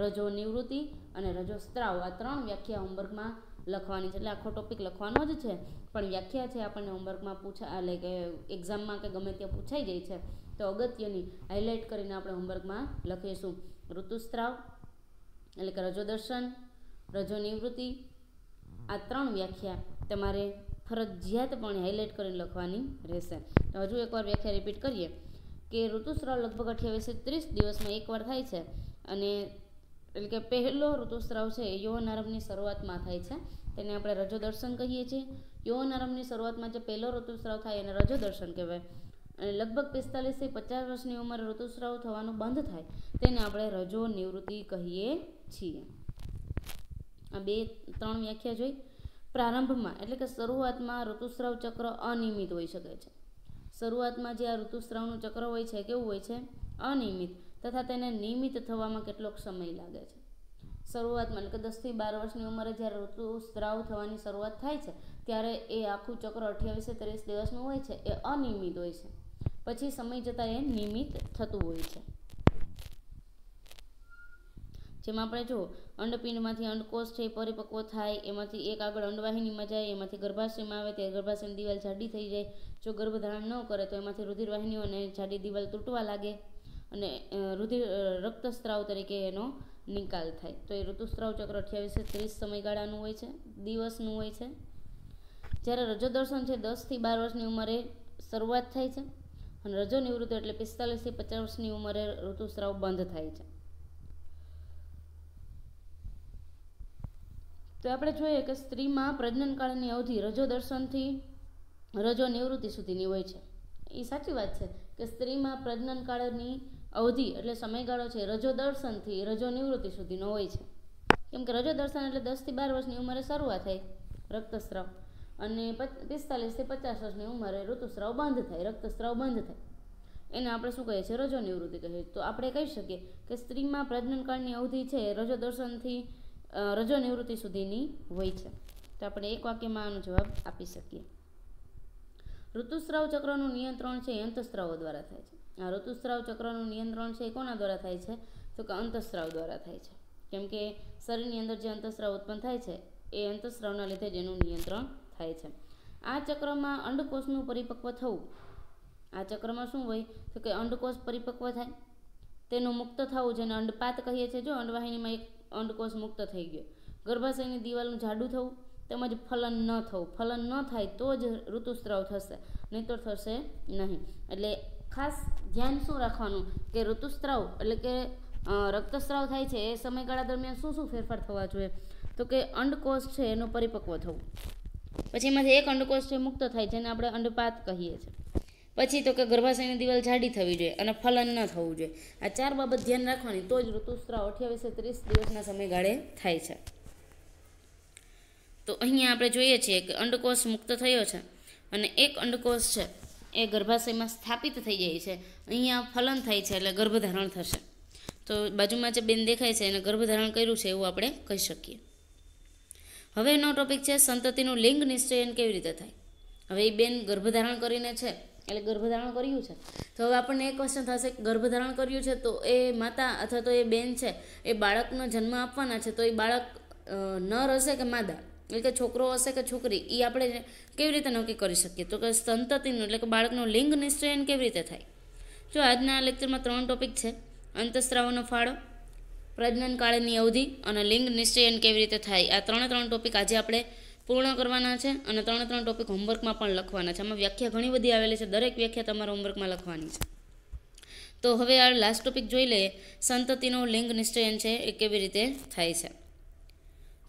રજો નિવૃત્તિ અને રજોસ્રાવ, આ 3 વ્યાખ્યા હોમવર્કમાં લખવાની છે. એટલે આખો ટોપિક લખવાનો જ છે, પણ વ્યાખ્યા છે આપણને હોમવર્કમાં એટલે કે એક્ઝામમાં કે ગમે ત્યાં પૂછાઈ જાય છે, તો અગત્યની હાઇલાઇટ કરીને આપણે હોમવર્કમાં લખીશું. ઋતુસ્રાવ એટલે કે રજો દર્શન, રજો નિવૃત્તિ, આ 3 વ્યાખ્યા તમારે ફરજિયાતપણે હાઇલાઇટ કરીને લખવાની રહેશે. તો હજુ એકવાર વ્યાખ્યા રિપીટ કરીએ કે ઋતુસ્રાવ લગભગ 28 થી 30 દિવસમાં એકવાર થાય છે, અને એટલે કે પહેલો ઋતુસ્રાવ છે એ યૌવન આરંભની શરૂઆતમાં થાય છે, તેને આપણે રજો દર્શન કહીએ છીએ. યૌવન આરંભની શરૂઆતમાં જે પહેલો ઋતુસ્રાવ થાય એને રજો દર્શન કહેવાય. અને લગભગ 45 થી 50 વર્ષની ઉંમરે ઋતુસ્રાવ થવાનું બંધ થાય તેને આપણે રજો નિવૃત્તિ કહીએ છીએ. આ 2-3 વ્યાખ્યા જોઈ. પ્રારંભમાં એટલે કે શરૂઆતમાં ઋતુસ્રાવ ચક્ર અનિયમિત હોઈ શકે છે. શરૂઆતમાં જે આ ઋતુસ્રાવનું ચક્ર હોય છે કેવું હોય છે? અનિયમિત, તથા તેને નિયમિત થવામાં કેટલોક સમય લાગે છે. શરૂઆતમાં એટલે કે 10 થી 12 વર્ષની ઉંમરે જ્યારે ઋતુસ્રાવ થવાની શરૂઆત થાય છે ત્યારે એ આખું ચક્ર 28 થી 30 દિવસનું હોય છે, એ અનિયમિત હોય છે. પછી સમય જતાં એ નિયમિત થતું હોય છે. જેમાં આપણે જો અંડપિંડમાંથી અંડકોષ છે પરિપક્વ થાય, એમાંથી એક આગળ અંડવાહિનીમાં જાય, એમાંથી ગર્ભાશયમાં આવે ત્યારે ગર્ભાશયની દિવાલ જાડી થઈ જાય. જો ગર્ભધારણ ન કરે તો એમાંથી રુધિરવાહિનીઓ અને જાડી દિવાલ તૂટવા લાગે અને રક્તસ્રાવ તરીકે એનો નિકાલ થાય. તો એ ઋતુસ્રાવ ચક્ર 28 થી 30 સમયગાળાનું હોય છે, દિવસનું હોય છે. જ્યારે રજો દર્શન છે 10 થી 12 વર્ષની ઉંમરે શરૂઆત થાય છે, અને રજો નિવૃત્તિ એટલે 45 થી 50 વર્ષની ઉંમરે ઋતુસ્રાવ બંધ થાય છે. તો આપણે જોઈએ કે સ્ત્રીમાં પ્રજનનકાળની અવધિ રજો દર્શનથી રજો નિવૃત્તિ સુધીની હોય છે. એ સાચી વાત છે કે સ્ત્રીમાં પ્રજનનકાળની અવધિ એટલે સમયગાળો છે રજો દર્શનથી રજો નિવૃત્તિ સુધીનો હોય છે. કેમ કે રજો દર્શન એટલે 10 થી 12 વર્ષની ઉંમરે શરૂઆત થાય રક્તસ્રાવ, અને 45 થી 50 વર્ષની ઉંમરે ઋતુસ્રાવ બંધ થાય, રક્તસ્રાવ બંધ થાય. એને આપણે શું કહીએ છીએ? રજો નિવૃત્તિ કહીએ. તો આપણે કહી શકીએ કે સ્ત્રીમાં પ્રજનનકાળની અવધિ છે રજો દર્શનથી રજો નિવૃત્તિ સુધીની હોય છે. તો આપણે એક વાક્યમાં આનો જવાબ આપી શકીએ. ઋતુસ્રાવ ચક્રનું નિયંત્રણ છે એ અંતઃસ્રાવો દ્વારા થાય છે. આ ઋતુસ્રાવ ચક્રનું નિયંત્રણ છે એ કોના દ્વારા થાય છે? તો કે અંતઃસ્રાવ દ્વારા થાય છે. કેમ કે શરીરની અંદર જે અંતઃસ્રાવ ઉત્પન્ન થાય છે એ અંતઃસ્રાવના લીધે જ એનું નિયંત્રણ થાય છે. આ ચક્રમાં અંડકોષનું પરિપક્વ થવું. આ ચક્રમાં શું હોય? તો કે અંડકોષ પરિપક્વ થાય, તેનું મુક્ત થવું, જેને અંડપાત કહીએ છીએ. જો અંડવાહિનીમાં એક અંડકોષ મુક્ત થઈ ગયો, ગર્ભાશયની દિવાલનું જાડું થવું, તેમજ ફલન ન થવું. ફલન ન થાય તો જ ઋતુસ્રાવ થશે, નહીં તો થશે નહીં. એટલે ખાસ ધ્યાન શું રાખવાનું કે ઋતુસ્રાવ એટલે કે રક્તસ્રાવ થાય છે એ સમયગાળા દરમિયાન શું શું ફેરફાર થવા જોઈએ? તો કે અંડકોષ છે એનું પરિપક્વ થવું, પછી એમાંથી એક અંડકોષ છે મુક્ત થાય જેને આપણે અંડપાત કહીએ છીએ. પછી તો કે ગર્ભાશયની દિવાલ જાડી થવી જોઈએ અને ફલન ન થવું જોઈએ. આ 4 બાબત ધ્યાન રાખવાની, તો જ ઋતુસ્રાવ 28 થી 30 દિવસના સમયગાળે થાય છે. તો અહીંયા આપણે જોઈએ છીએ કે અંડકોષ મુક્ત થયો છે અને એક અંડકોષ છે એ ગર્ભાશયમાં સ્થાપિત થઈ જાય છે. અહીંયા ફલન થાય છે એટલે ગર્ભધારણ થશે. તો બાજુમાં જે બેન દેખાય છે એને ગર્ભધારણ કર્યું છે એવું આપણે કહી શકીએ. હવેનો ટોપિક છે સંતતિનું લિંગ નિશ્ચયન કેવી રીતે થાય. હવે એ બેન ગર્ભધારણ કરીને છે, એટલે ગર્ભધારણ કર્યું છે, તો હવે આપણને એક ક્વેશ્ચન થશે કે ગર્ભધારણ કર્યું છે તો એ માતા અથવા તો એ બેન છે એ બાળકનો જન્મ આપવાના છે, તો એ બાળક નર હશે કે માદા, એટલે કે છોકરો હશે કે છોકરી, એ આપણે કેવી રીતે નક્કી કરી શકીએ. તો કે સંતતિનું એટલે કે બાળકનું લિંગ નિશ્ચયન કેવી રીતે થાય. જો આજના લેક્ચરમાં 3 ટોપિક છે: અંતઃસ્ત્રાવનો ફાળો, પ્રજનન કાળની અવધિ અને લિંગ નિશ્ચયન કેવી રીતે થાય. આ 3 ટોપિક આજે આપણે પૂર્ણ કરવાના છે અને 3 ટોપિક હોમવર્કમાં પણ લખવાના છે. આમાં વ્યાખ્યા ઘણી બધી આવેલી છે, દરેક વ્યાખ્યા તમારા હોમવર્કમાં લખવાની છે. તો હવે આ લાસ્ટ ટોપિક જોઈ લઈએ, સંતતિનો લિંગ નિશ્ચયન છે એ કેવી રીતે થાય છે.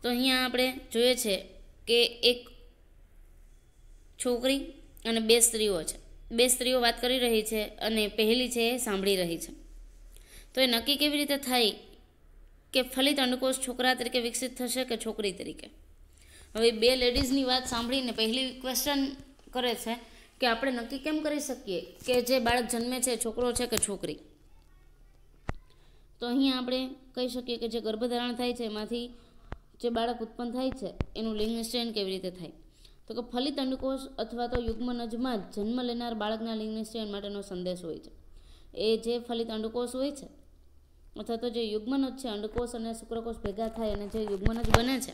તો અહીંયા આપણે જોઈએ છે કે એક છોકરી અને 2 સ્ત્રીઓ છે. 2 સ્ત્રીઓ વાત કરી રહી છે અને પહેલી છે એ સાંભળી રહી છે. તો એ નક્કી કેવી રીતે થાય કે ફલિત અંડકોષ છોકરા તરીકે વિકસિત થશે કે છોકરી તરીકે. હવે 2 લેડીઝની વાત સાંભળીને પહેલી ક્વેશ્ચન કરે છે કે આપણે નક્કી કેમ કરી શકીએ કે જે બાળક જન્મે છે છોકરો છે કે છોકરી. તો અહીંયા આપણે કહી શકીએ કે જે ગર્ભધારણ થાય છે એમાંથી જે બાળક ઉત્પન્ન થાય છે એનું લિંગ નિશ્ચયન કેવી રીતે થાય. તો કે ફલિત અંડકોષ અથવા તો યુગ્મનજમાં જ જન્મ લેનાર બાળકના લિંગ નિશ્ચયન માટેનો સંદેશ હોય છે. એ જે ફલિત અંડકોષ હોય છે અથવા તો જે યુગ્મનજ છે, અંડકોષ અને શુક્રકોષ ભેગા થાય અને જે યુગ્મનજ બને છે,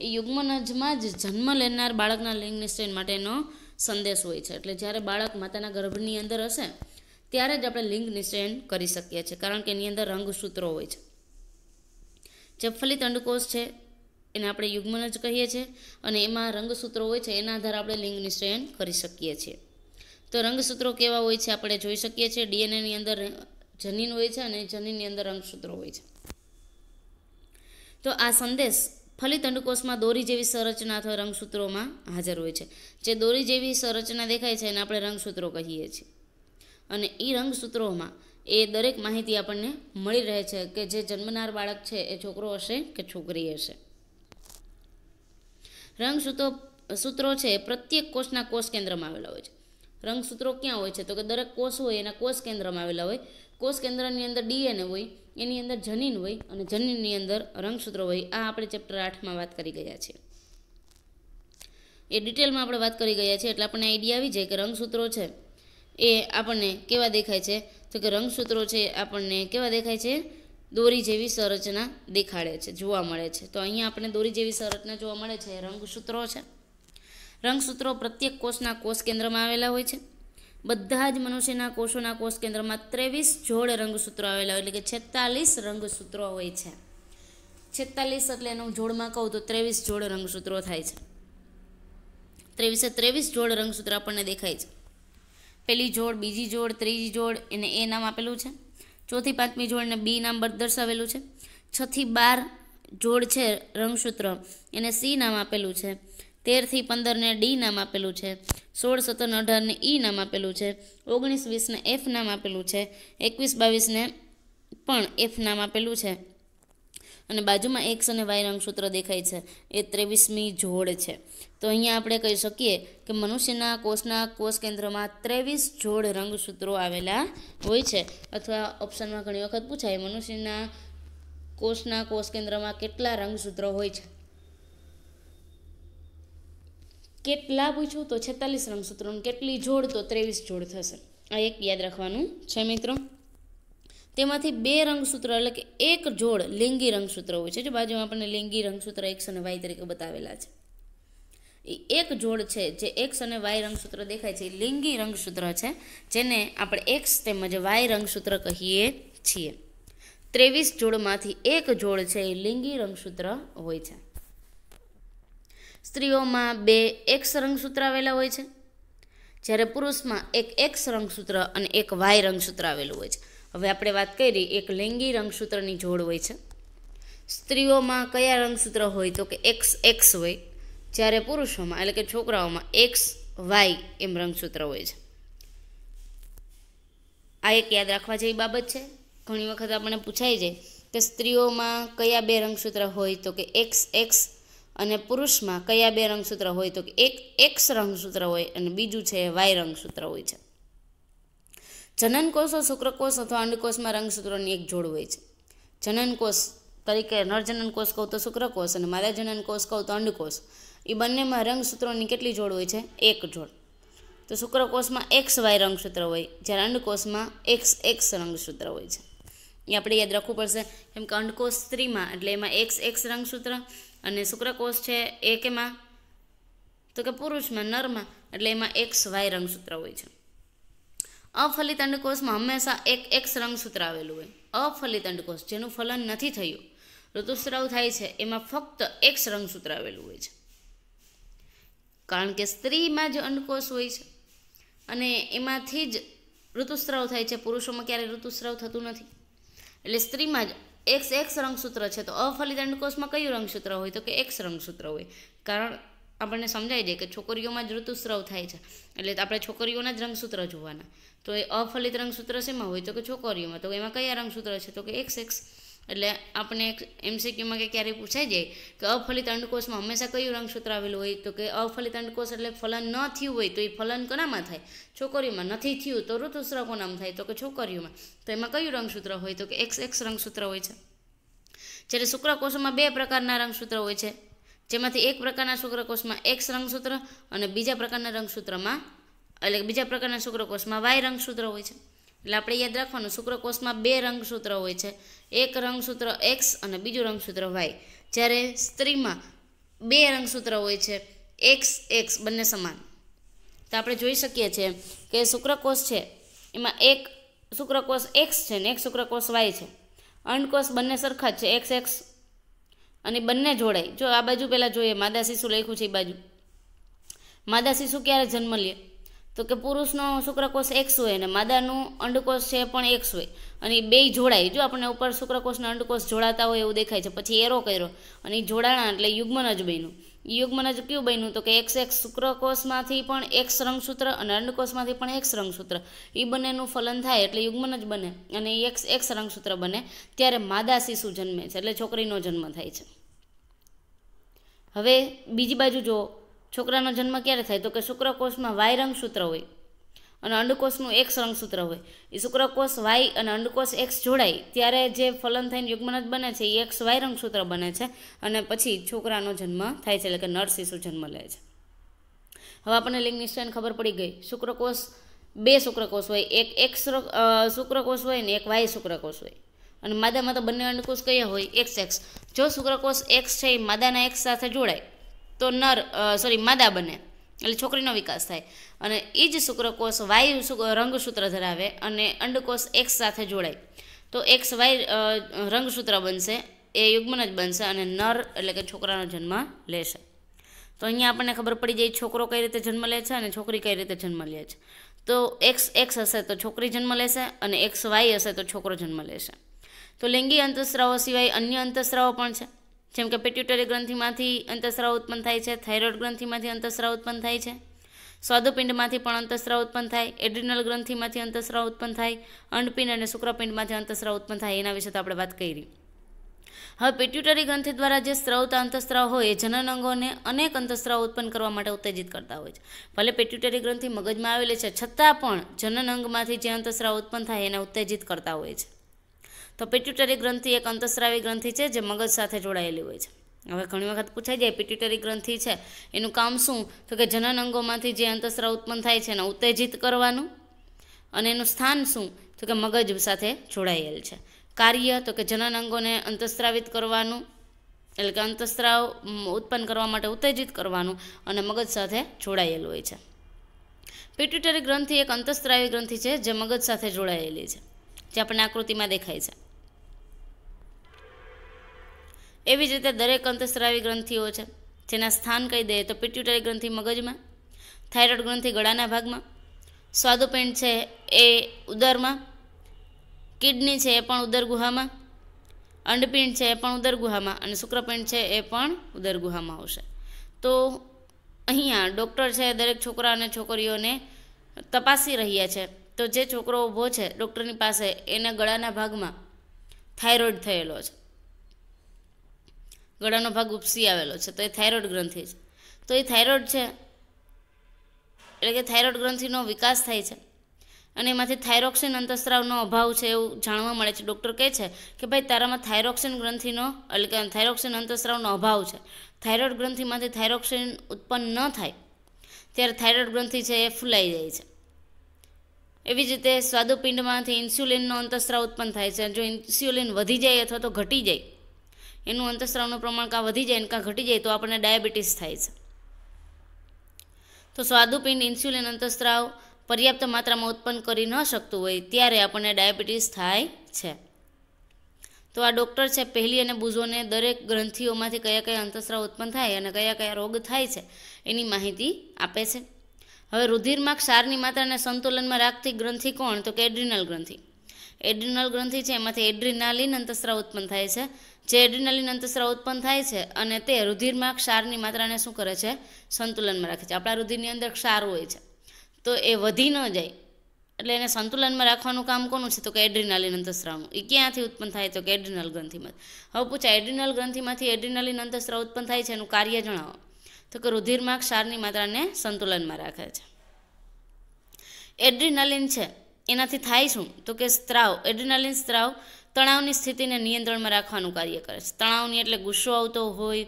એ યુગ્મનજમાં જ જન્મ લેનાર બાળકના લિંગ નિશ્ચયન માટેનો સંદેશ હોય છે. એટલે જ્યારે બાળક માતાના ગર્ભની અંદર હશે ત્યારે જ આપણે લિંગ નિશ્ચયન કરી શકીએ છીએ, કારણ કે એની અંદર રંગસૂત્રો હોય છે. જે ફલિત અંડકોષ છે એને આપણે યુગ્મનજ કહીએ છીએ અને એમાં રંગસૂત્રો હોય છે, એના આધારે આપણે લિંગ નિશ્ચયન કરી શકીએ છીએ. તો રંગસૂત્રો કેવા હોય છે આપણે જોઈ શકીએ છીએ. ડીએનએની અંદર જનીન હોય છે અને જનીનની અંદર રંગસૂત્રો હોય છે. તો આ સંદેશ ફલિત અંડકોષમાં દોરી જેવી સંરચના અથવા રંગસૂત્રોમાં હાજર હોય છે. જે દોરી જેવી સંરચના દેખાય છે એને આપણે રંગસૂત્રો કહીએ છીએ. અને એ રંગસૂત્રોમાં એ દરેક માહિતી આપણને મળી રહે છે કે જે જન્મનાર બાળક છે એ છોકરો હશે કે છોકરી હશે. રંગસૂત્રો છે એ પ્રત્યેક કોષના કોષ કેન્દ્રમાં આવેલા હોય છે. રંગસૂત્રો ક્યાં હોય છે તો કે દરેક કોષ હોય એના કોષ કેન્દ્રમાં આવેલા હોય. કોષ કેન્દ્રની અંદર ડીએનએ હોય, એની અંદર જનીન હોય અને જનીનની અંદર રંગસૂત્રો હોય. આ આપણે ચેપ્ટર 8માં વાત કરી ગયા છીએ. એ ડિટેલમાં આપણે વાત કરી ગયા છીએ એટલે આપણને આઈડિયા આવી જાય કે રંગસૂત્રો છે એ આપણને કેવા દેખાય છે. તો કે રંગસૂત્રો છે આપણને કેવા દેખાય છે, દોરી જેવી સંરચના દેખાડે છે, જોવા મળે છે. તો અહીંયા આપણને દોરી જેવી સંરચના જોવા મળે છે, રંગસૂત્રો છે. રંગસૂત્રો પ્રત્યેક કોષના કોષ કેન્દ્રમાં આવેલા હોય છે. બધા જ મનુષ્યના કોષોના કોષ કેન્દ્રમાં 23 જોડ રંગસૂત્રો આવેલા હોય, એટલે કે 46 રંગસૂત્રો હોય છે. 46 એટલે એનું જોડમાં કહું તો 23 જોડ રંગસૂત્રો થાય છે. 23 જોડ રંગસૂત્ર આપણને દેખાય છે. પહેલી જોડ, બીજી જોડ, ત્રીજી જોડ એને એ નામ આપેલું છે. ચોથી પાંચમી જોડને બી નામ દર્શાવેલું છે. 6 થી 12 જોડ છે રંગસૂત્ર એને સી નામ આપેલું છે. 13 થી 15 ને ડી નામ આપેલું છે. 16, 17, 18 ને ઈ નામ આપેલું છે. 19, 20 ને એફ નામ આપેલું છે. 21, 22 ને પણ એફ નામ આપેલું છે. અને બાજુમાં એક્સ અને વાય રંગસૂત્ર દેખાય છે, એ 23મી જોડ છે. તો અહીંયા આપણે કહી શકીએ કે મનુષ્યના કોષના કોષ કેન્દ્રમાં 23 જોડ રંગસૂત્રો આવેલા હોય છે. અથવા ઓપ્શનમાં ઘણી વખત પૂછાય મનુષ્યના કોષના કોષ કેન્દ્રમાં કેટલા રંગસૂત્રો હોય છે. કેટલા પૂછું તો 46 રંગસૂત્રો, કેટલી જોડ તો 23 જોડ થશે. આ એક યાદ રાખવાનું છે મિત્રો. તેમાંથી 2 રંગસૂત્ર એટલે કે એક જોડ લિંગી રંગસૂત્ર હોય છે. જો બાજુમાં આપણને લિંગી રંગસૂત્ર એક્સ અને વાય તરીકે બતાવેલા છે. એ એક જોડ છે જે એક્સ અને વાય રંગસૂત્ર દેખાય છે, એ લિંગી રંગસૂત્ર છે, જેને આપણે એક્સ તેમજ વાય રંગસૂત્ર કહીએ છીએ. 23 જોડમાંથી એક જોડ છે એ લિંગી રંગસૂત્ર હોય છે. સ્ત્રીઓમાં 2 એક્સ રંગસૂત્ર આવેલા હોય છે, જ્યારે પુરુષમાં એક એક્સ રંગસૂત્ર અને એક વાય રંગસૂત્ર આવેલું હોય છે. હવે આપણે વાત કરી એક લિંગી રંગસૂત્રની જોડ હોય છે. સ્ત્રીઓમાં કયા રંગસૂત્ર હોય તો કે એક્સ એક્સ હોય, જ્યારે પુરુષોમાં એટલે કે છોકરાઓમાં એક્સ વાય એમ રંગસૂત્ર હોય છે. આ એક યાદ રાખવા જેવી બાબત છે. ઘણી વખત આપણને પૂછાઈ જાય કે સ્ત્રીઓમાં કયા 2 રંગસૂત્ર હોય તો કે એક્સ એક્સ અને પુરુષમાં કયા 2 રંગસૂત્ર હોય તો કે એક એક્સ રંગસૂત્ર હોય અને બીજું છે વાય રંગસૂત્ર હોય છે. જનનકોષો, શુક્રકોષ અથવા અંડકોષમાં રંગસૂત્રોની એક જોડ હોય છે. જનનકોષ તરીકે નરજનન કોષ કહું તો શુક્રકોષ અને માદાજનન કોષ કહું તો અંડકોષ, એ બંનેમાં રંગસૂત્રોની કેટલી જોડ હોય છે? એક જોડ. તો શુક્રકોષમાં XY રંગસૂત્ર હોય, જ્યારે અંડકોષમાં XX રંગસૂત્ર હોય છે. એ આપણે યાદ રાખવું પડશે, કેમ કે અંડકોષ સ્ત્રીમાં એટલે એમાં XX રંગસૂત્ર, અને શુક્રકોષ છે એ કેમાં? તો કે પુરુષમાં, નરમાં, એટલે એમાં XY રંગસૂત્ર હોય છે. અફલિત અંડકોષમાં હંમેશા એક X રંગસૂત્ર આવેલું હોય. અફલિત અંડકોષ જેનું ફલન નથી થયું, ઋતુસ્રાવ થાય છે, એમાં ફક્ત X રંગસૂત્ર આવેલું હોય છે. કારણ કે સ્ત્રીમાં જ અંડકોષ હોય છે અને એમાંથી જ ઋતુસ્રાવ થાય છે. પુરુષોમાં ક્યારેય ઋતુસ્રાવ થતું નથી. એટલે સ્ત્રીમાં જ XX રંગસૂત્ર છે. તો અફલિત અંડકોષમાં કયું રંગસૂત્ર હોય? તો કે X રંગસૂત્ર હોય. કારણ આપણને સમજાઈ જાય કે છોકરીઓમાં જ ઋતુસ્રાવ થાય છે, એટલે આપણે છોકરીઓના જ રંગસૂત્ર જોવાના. તો એ અફલિત રંગસૂત્ર શેમાં હોય? તો કે છોકરીઓમાં. તો એમાં કયા રંગસૂત્ર છે? તો કે XX. એટલે આપણે MCQમાં કે ક્યારેય પૂછાઈ જાય કે અફલિત અંડકોષમાં હંમેશા કયું રંગસૂત્ર આવેલું હોય? તો કે અફલિત અંડકોષ એટલે ફલન ન થયું હોય તો એ ફલન કોનામાં થાય? છોકરીઓમાં. નથી થયું તો ઋતુસ્રાવ કોનામાં થાય? તો કે છોકરીઓમાં. તો એમાં કયું રંગસૂત્ર હોય? તો કે XX રંગસૂત્ર હોય છે. જ્યારે શુક્રકોષમાં બે પ્રકારના રંગસૂત્ર હોય છે, જેમાંથી એક પ્રકારના શુક્રકોષમાં X રંગસૂત્ર અને બીજા પ્રકારના શુક્રકોષમાં Y રંગસૂત્ર હોય છે. એટલે આપણે યાદ રાખવાનું, શુક્રકોષમાં બે રંગસૂત્ર હોય છે, એક રંગસૂત્ર X અને બીજું રંગસૂત્ર Y. જ્યારે સ્ત્રીમાં બે રંગસૂત્ર હોય છે, XX બંને સમાન. તો આપણે જોઈ શકીએ છીએ કે શુક્રકોષ છે એમાં એક શુક્રકોષ X છે ને એક શુક્રકોષ Y છે. અંડકોષ બંને સરખા જ છે, XX, અને બંને જોડાય. જો આ બાજુ પહેલાં જોઈએ, માદા શિશુ લખ્યું છે એ બાજુ. માદા શિશુ ક્યારે જન્મ લે? તો કે પુરુષનો શુક્રકોષ X હોય અને માદાનું અંડકોષ છે પણ X હોય, અને એ બે જોડાય. જો આપણને ઉપર શુક્રકોષના અંડકોષ જોડાતા હોય એવું દેખાય છે, પછી એરો કર્યો અને એ જોડાણા એટલે યુગ્મન જ બન્યું. એ યુગ્મન જ કયું બન્યું? તો કે XX. શુક્રકોષમાંથી પણ X રંગસૂત્ર અને અંડકોષમાંથી પણ X રંગસૂત્ર, એ બંનેનું ફલન થાય એટલે યુગ્મન જ બને અને XX રંગસૂત્ર બને. ત્યારે માદા શિશુ જન્મે છે, એટલે છોકરીનો જન્મ થાય છે. હવે બીજી બાજુ જો છોકરાનો જન્મ ક્યારે થાય? તો કે શુક્રકોષમાં Y રંગસૂત્ર હોય અને અંડકોષનું X રંગસૂત્ર હોય. એ શુક્રકોષ Y અને અંડકોષ X જોડાય ત્યારે જે ફલન થઈને યુગ્મન જ બને છે એ XY રંગસૂત્ર બને છે અને પછી છોકરાનો જન્મ થાય છે, એટલે કે નર શિશુ જન્મ લે છે. હવે આપણને લિંગ નિશ્ચયની ખબર પડી ગઈ. શુક્રકોષ બે શુક્રકોષ હોય, એક X શુક્રકોષ હોય ને એક Y શુક્રકોષ હોય. અને માદામાં તો બંને અંડકોષ કયા હોય? XX. જો શુક્રકોષ X છે એ માદાના X સાથે જોડાય તો માદા બને, એટલે છોકરીનો વિકાસ થાય. અને એ જ શુક્રકોષ Y રંગસૂત્ર ધરાવે અને અંડકોષ X સાથે જોડાય તો XY રંગસૂત્ર બનશે, એ યુગ્મન જ બનશે અને નર એટલે કે છોકરાનો જન્મ લેશે. તો અહીંયા આપણને ખબર પડી જાય છોકરો કઈ રીતે જન્મ લે છે અને છોકરી કઈ રીતે જન્મ લે છે. તો XX હશે તો છોકરી જન્મ લેશે અને XY હશે તો છોકરો જન્મ લેશે. તો લિંગી અંતઃસ્રાવો સિવાય અન્ય અંતઃસ્રાવો પણ છે, જેમ કે પિટ્યુટરી ગ્રંથિમાંથી અંતઃસ્રાવ ઉત્પન્ન થાય છે, થાઇરોઇડ ગ્રંથિમાંથી અંતઃસ્રાવ ઉત્પન્ન થાય છે, સ્વાદુપિંડમાંથી પણ અંતઃસ્રાવ ઉત્પન્ન થાય, એડ્રિનલ ગ્રંથિમાંથી અંતઃસ્રાવ ઉત્પન્ન થાય, અંડપિંડ અને શુક્રપિંડમાંથી અંતઃસ્રાવ ઉત્પન્ન થાય. એના વિશે તો આપણે વાત કરી. હવે પિટ્યુટરી ગ્રંથિ દ્વારા જે સ્ત્રવતા અંતઃસ્રાવ હોય એ જનન અંગોને અનેક અંતઃસ્રાવ ઉત્પન્ન કરવા માટે ઉત્તેજિત કરતા હોય છે. ભલે પિટ્યુટરી ગ્રંથિ મગજમાં આવેલી છે છતાં પણ જનન અંગમાંથી જે અંતઃસ્રાવ ઉત્પન્ન થાય એને ઉત્તેજિત કરતા હોય છે. તો પિટ્યુટરી ગ્રંથિ એક અંતઃસ્રાવી ગ્રંથિ છે જે મગજ સાથે જોડાયેલી હોય છે. હવે ઘણી વખત પૂછાઈ જાય પિટ્યુટરી ગ્રંથિ છે એનું કામ શું? તો કે જનન અંગોમાંથી જે અંતઃસ્રાવ ઉત્પન્ન થાય છે એને ઉત્તેજિત કરવાનું. અને એનું સ્થાન શું? તો કે મગજ સાથે જોડાયેલ છે. કાર્ય તો કે જનન અંગોને અંતઃસ્રાવિત કરવાનું, એટલે કે અંતઃસ્રાવ ઉત્પન્ન કરવા માટે ઉત્તેજિત કરવાનું અને મગજ સાથે જોડાયેલું હોય છે. પિટ્યુટરી ગ્રંથિ એક અંતઃસ્રાવી ગ્રંથિ છે જે મગજ સાથે જોડાયેલી છે, જે આપણને આકૃતિમાં દેખાય છે. એવી જ રીતે દરેક અંતઃસ્રાવી ગ્રંથિઓ છે જેના સ્થાન કહી દઈએ તો પિટ્યુટરી ગ્રંથિ મગજમાં, થાઇરોઇડ ગ્રંથિ ગળાના ભાગમાં, સ્વાદુપિંડ છે એ ઉદરમાં, કિડની છે એ પણ ઉદર ગુહામાં, અંડપિંડ છે એ પણ ઉદર ગુહામાં અને શુક્રપિંડ છે એ પણ ઉદર ગુહામાં આવશે. તો અહીંયા ડૉક્ટર છે દરેક છોકરા અને છોકરીઓને તપાસી રહ્યા છે. તો જે છોકરો ઊભો છે ડૉક્ટરની પાસે એને ગળાના ભાગમાં થાઇરોઇડ થયેલો છે, ગળાનો ભાગ ઉપસી આવેલો છે, તો એ થાઇરોઇડ ગ્રંથિ છે. તો એ થાઇરોઇડ છે એટલે કે થાઇરોઇડ ગ્રંથિનો વિકાસ થાય છે અને એમાંથી થાઇરોક્સિન અંતસ્ત્રાવનો અભાવ છે એવું જાણવા મળે છે. ડૉક્ટર કહે છે કે ભાઈ તારામાં થાઇરોક્સિન ગ્રંથિનો એટલે કે થાઇરોક્સિન અંતસ્ત્રાવનો અભાવ છે. થાઇરોઇડ ગ્રંથિમાંથી થાઇરોક્સિન ઉત્પન્ન ન થાય ત્યારે થાઇરોઇડ ગ્રંથિ છે એ ફૂલાઈ જાય છે. એવી જ રીતે સ્વાદુપિંડમાંથી ઇન્સ્યુલિનનો અંતસ્ત્રાવ ઉત્પન્ન થાય છે. જો ઇન્સ્યુલિન વધી જાય અથવા તો ઘટી જાય, એનું અંતસ્ત્રાવનું પ્રમાણ કાં વધી જાય ને કાં ઘટી જાય તો આપણને ડાયાબિટીસ થાય છે. તો સ્વાદુપિંડ ઇન્સ્યુલિન અંતસ્ત્રાવ પર્યાપ્ત માત્રામાં ઉત્પન્ન કરી ન શકતું હોય ત્યારે આપણને ડાયાબિટીસ થાય છે. તો આ ડૉક્ટર છે પહેલી અને બુઝોને દરેક ગ્રંથિઓમાંથી કયા કયા અંતસ્ત્રાવ ઉત્પન્ન થાય અને કયા કયા રોગ થાય છે એની માહિતી આપે છે. હવે રુધિરમાં ક્ષારની માત્રાને સંતુલનમાં રાખતી ગ્રંથિ કોણ? તો કે એડ્રિનલ ગ્રંથિ. એડ્રિનલ ગ્રંથિ છે એમાંથી એડ્રિનાલિન અંતસ્ત્રાવ ઉત્પન્ન થાય છે. જે એડ્રિનાલિન અંતસ્ત્રાવ ઉત્પન્ન થાય છે અને તે રુધિરમાં ક્ષારની માત્રાને શું કરે છે? સંતુલનમાં રાખે છે. આપણા રુધિરની અંદર ક્ષાર હોય છે તો એ વધી ન જાય એટલે એને સંતુલનમાં રાખવાનું કામ કોનું છે? તો કે એડ્રિનાલિન અંતસ્ત્રાવનું. એ ક્યાંથી ઉત્પન્ન થાય? તો કે એડ્રિનલ ગ્રંથિમાંથી. હવે પૂછાય એડ્રિનલ ગ્રંથિમાંથી એડ્રિનાલિન અંતસ્ત્રાવ ઉત્પન્ન થાય છે એનું કાર્ય જણાવો. તો કે રુધિરમાં ક્ષારની માત્રાને સંતુલનમાં રાખે છે. એડ્રિનાલિન છે એનાથી થાય શું? તો કે સ્ત્રાવ. એડ્રિનાલિન સ્ત્રાવ તણાવની સ્થિતિને નિયંત્રણમાં રાખવાનું કાર્ય કરે છે. તણાવની એટલે ગુસ્સો આવતો હોય,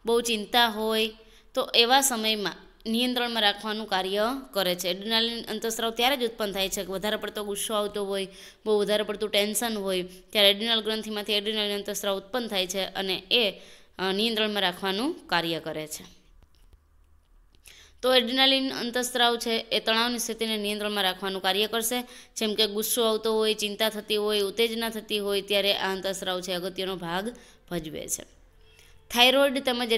બહુ ચિંતા હોય તો એવા સમયમાં નિયંત્રણમાં રાખવાનું કાર્ય કરે છે. એડ્રિનાલિન અંતસ્ત્રાવ ત્યારે જ ઉત્પન્ન થાય છે કે વધારે પડતો ગુસ્સો આવતો હોય, બહુ વધારે પડતું ટેન્શન હોય ત્યારે એડ્રિનલ ગ્રંથિમાંથી એડ્રિનાલિન અંતસ્ત્રાવ ઉત્પન્ન થાય છે અને એ નિયંત્રણમાં રાખવાનું કાર્ય કરે છે. તો એડ્રિનાલિન અંતસ્ત્રાવ છે એ તણાવની સ્થિતિને નિયંત્રણમાં રાખવાનું કાર્ય કરશે. જેમ કે ગુસ્સો આવતો હોય, ચિંતા થતી હોય, ઉત્તેજના થતી હોય ત્યારે આ અંતસ્ત્રાવ છે અગત્યનો ભાગ ભજવે છે. થાઇરોઇડ તેમજ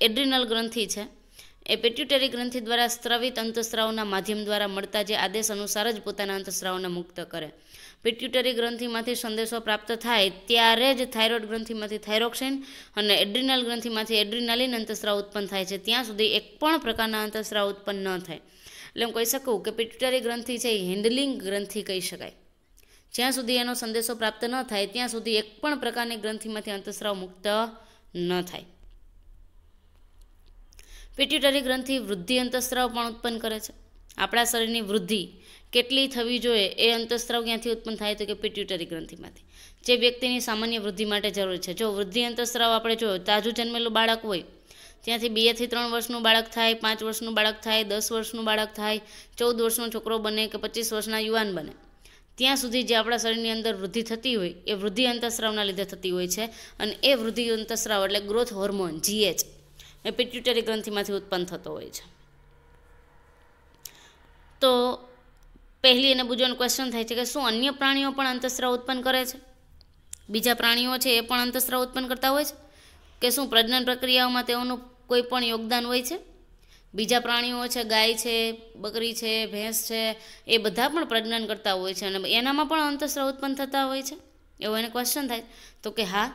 એડ્રિનલ ગ્રંથિ છે એ પેટ્યુટરી ગ્રંથિ દ્વારા સ્ત્રવિત અંતસ્ત્રાવના માધ્યમ દ્વારા મળતા જે આદેશ અનુસાર જ પોતાના અંતસ્ત્રાવને મુક્ત કરે. પેટ્યુટરી ગ્રંથિમાંથી સંદેશો પ્રાપ્ત થાય ત્યારે જ થાઇરોઇડ ગ્રંથિમાંથી થાઇરોક્સિન અને એડ્રિનલ ગ્રંથિમાંથી એડ્રિનાલિન અંતસ્ત્રાવ ઉત્પન્ન થાય છે. ત્યાં સુધી એક પણ પ્રકારના અંતસ્ત્રાવ ઉત્પન્ન ન થાય. એટલે હું કહી શકું કે પેટ્યુટરી ગ્રંથિ છે એ હેન્ડલિંગ ગ્રંથિ કહી શકાય. જ્યાં સુધી એનો સંદેશો પ્રાપ્ત ન થાય ત્યાં સુધી એક પણ પ્રકારની ગ્રંથિમાંથી અંતસ્ત્રાવ મુક્ત ન થાય. પેટ્યુટરી ગ્રંથિ વૃદ્ધિ અંતસ્ત્રાવ પણ ઉત્પન્ન કરે છે. આપણા શરીરની વૃદ્ધિ કેટલી થવી જોઈએ એ અંતસ્ત્રાવ ક્યાંથી ઉત્પન્ન થાય? તો કે પેટ્યુટરી ગ્રંથિમાંથી. જે વ્યક્તિની સામાન્ય વૃદ્ધિ માટે જરૂર છે. જો વૃદ્ધિ અંતસ્ત્રાવ આપણે જો તાજું જન્મેલું બાળક હોય ત્યાંથી 2 થી 3 વર્ષનું બાળક થાય, 5 વર્ષનું બાળક થાય, 10 વર્ષનું બાળક થાય, 14 વર્ષનો છોકરો બને કે 25 વર્ષના યુવાન બને, ત્યાં સુધી જે આપણા શરીરની અંદર વૃદ્ધિ થતી હોય એ વૃદ્ધિ અંતસ્ત્રાવના લીધે થતી હોય છે. અને એ વૃદ્ધિ અંતસ્ત્રાવ એટલે ગ્રોથ હોર્મોન GH એ પેટ્યુટરી ગ્રંથિમાંથી ઉત્પન્ન થતો હોય છે. તો પહેલી અને બીજોનો ક્વેશ્ચન થાય છે કે શું અન્ય પ્રાણીઓ પણ અંતસ્ત્રાવ ઉત્પન્ન કરે છે? બીજા પ્રાણીઓ છે એ પણ અંતસ્ત્રાવ ઉત્પન્ન કરતા હોય છે કે શું પ્રજનન પ્રક્રિયાઓમાં તેઓનું કોઈ પણ યોગદાન હોય છે? બીજા પ્રાણીઓ છે, ગાય છે, બકરી છે, ભેંસ છે, એ બધા પણ પ્રજનન કરતા હોય છે અને એનામાં પણ અંતસ્ત્રાવ ઉત્પન્ન થતા હોય છે? એવો એને ક્વેશ્ચન થાય. તો કે હા,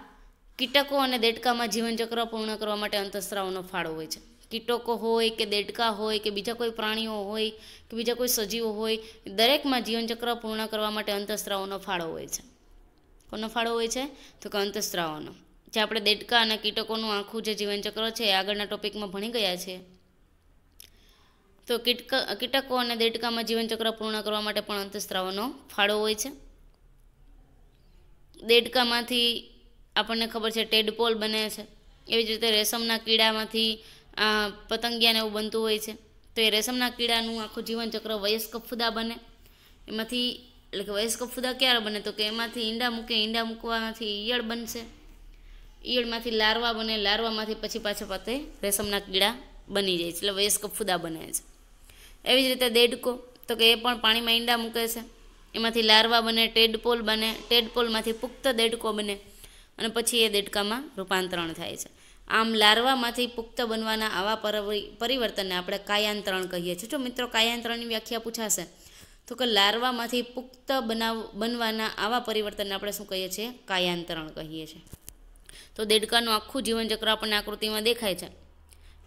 કીટકો અને દેડકામાં જીવનચક્ર પૂર્ણ કરવા માટે અંતસ્ત્રાવનો ફાળો હોય છે. કીટકો હોય કે દેડકા હોય કે બીજા કોઈ પ્રાણીઓ હોય કે બીજા કોઈ સજીવો હોય, દરેકમાં જીવનચક્ર પૂર્ણ કરવા માટે અંતસ્ત્રાવનો ફાળો હોય છે. કોનો ફાળો હોય છે? તો કે અંતસ્ત્રાવનો. જે આપણે દેડકા અને કીટકોનું આખું જે જીવનચક્ર છે એ આગળના ટોપિકમાં ભણી ગયા છે. તો કીટકો અને દેડકામાં જીવનચક્ર પૂર્ણ કરવા માટે પણ અંતસ્ત્રાવનો ફાળો હોય છે. દેડકામાંથી આપણને ખબર છે ટેડપોલ બને છે. એવી જ રીતે રેશમના કીડામાંથી પતંગિયાને એવું બનતું હોય છે. તો એ રેશમના કીડાનું આખું જીવનચક્ર વયસ્ક ફૂદા બને. એમાંથી એટલે કે વયસ્ક ફૂદા ક્યારે બને? તો કે એમાંથી ઈંડા મૂકે, ઈંડા મૂકવામાંથી ઈયળ બનશે, ઈયળમાંથી લાર્વા બને, લાર્વામાંથી પછી પાછા પાતે રેશમના કીડા બની જાય છે એટલે વયસ્ક ફૂદા બને છે. એવી જ રીતે દેડકો, તો કે એ પણ પાણીમાં ઈંડા મૂકે છે, એમાંથી લાર્વા બને, ટેડપોલ બને, ટેડપોલમાંથી પુખ્ત દેડકો બને અને પછી એ દેડકામાં રૂપાંતરણ થાય છે. આમ લાર્વામાંથી પુખ્ત બનવાના આવા પરિવર્તનને આપણે કાયાંતરણ કહીએ છીએ. જો મિત્રો કાયાંતરણની વ્યાખ્યા પૂછાશે તો કે લાર્વામાંથી પુખ્ત બનવાના આવા પરિવર્તનને આપણે શું કહીએ છીએ? કાયાંતરણ કહીએ છીએ. તો દેડકાનું આખું જીવનચક્ર આપણને આકૃતિમાં દેખાય છે.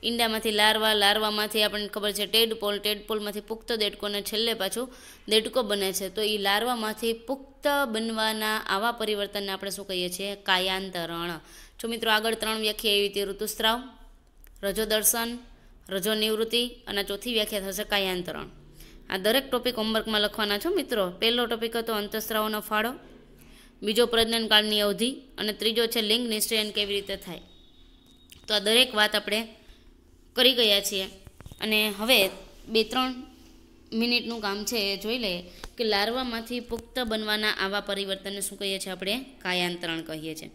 ઈંડામાંથી લાર્વા, લાર્વામાંથી આપણને ખબર છે ટેડપોલ, ટેડપોલમાંથી પુખ્ત દેડકો અને છેલ્લે પાછું દેડકો બને છે. તો એ લાર્વામાંથી પુખ્ત બનવાના આવા પરિવર્તનને આપણે શું કહીએ છીએ? કાયાંતરણ. જો મિત્રો આગળ 3 વ્યાખ્યા એવી હતી ઋતુસ્રાવ, રજોદર્શન, રજોનિવૃત્તિ અને ચોથી વ્યાખ્યા થશે કાયાંતરણ. આ દરેક ટોપિક હોમવર્કમાં લખવાના છો મિત્રો. પહેલો ટોપિક હતો અંતઃસ્રાવનો ફાળો, બીજો પ્રજનનકાળની અવધિ અને ત્રીજો છે લિંગ નિશ્ચયન કેવી રીતે થાય. તો આ દરેક વાત આપણે કરી ગયા છીએ અને હવે 2-3 મિનિટનું કામ છે એ જોઈ લઈએ કે લાર્વામાંથી પુખ્ત બનવાના આવા પરિવર્તનને શું કહીએ છીએ આપણે? કાયાંતરણ કહીએ છીએ.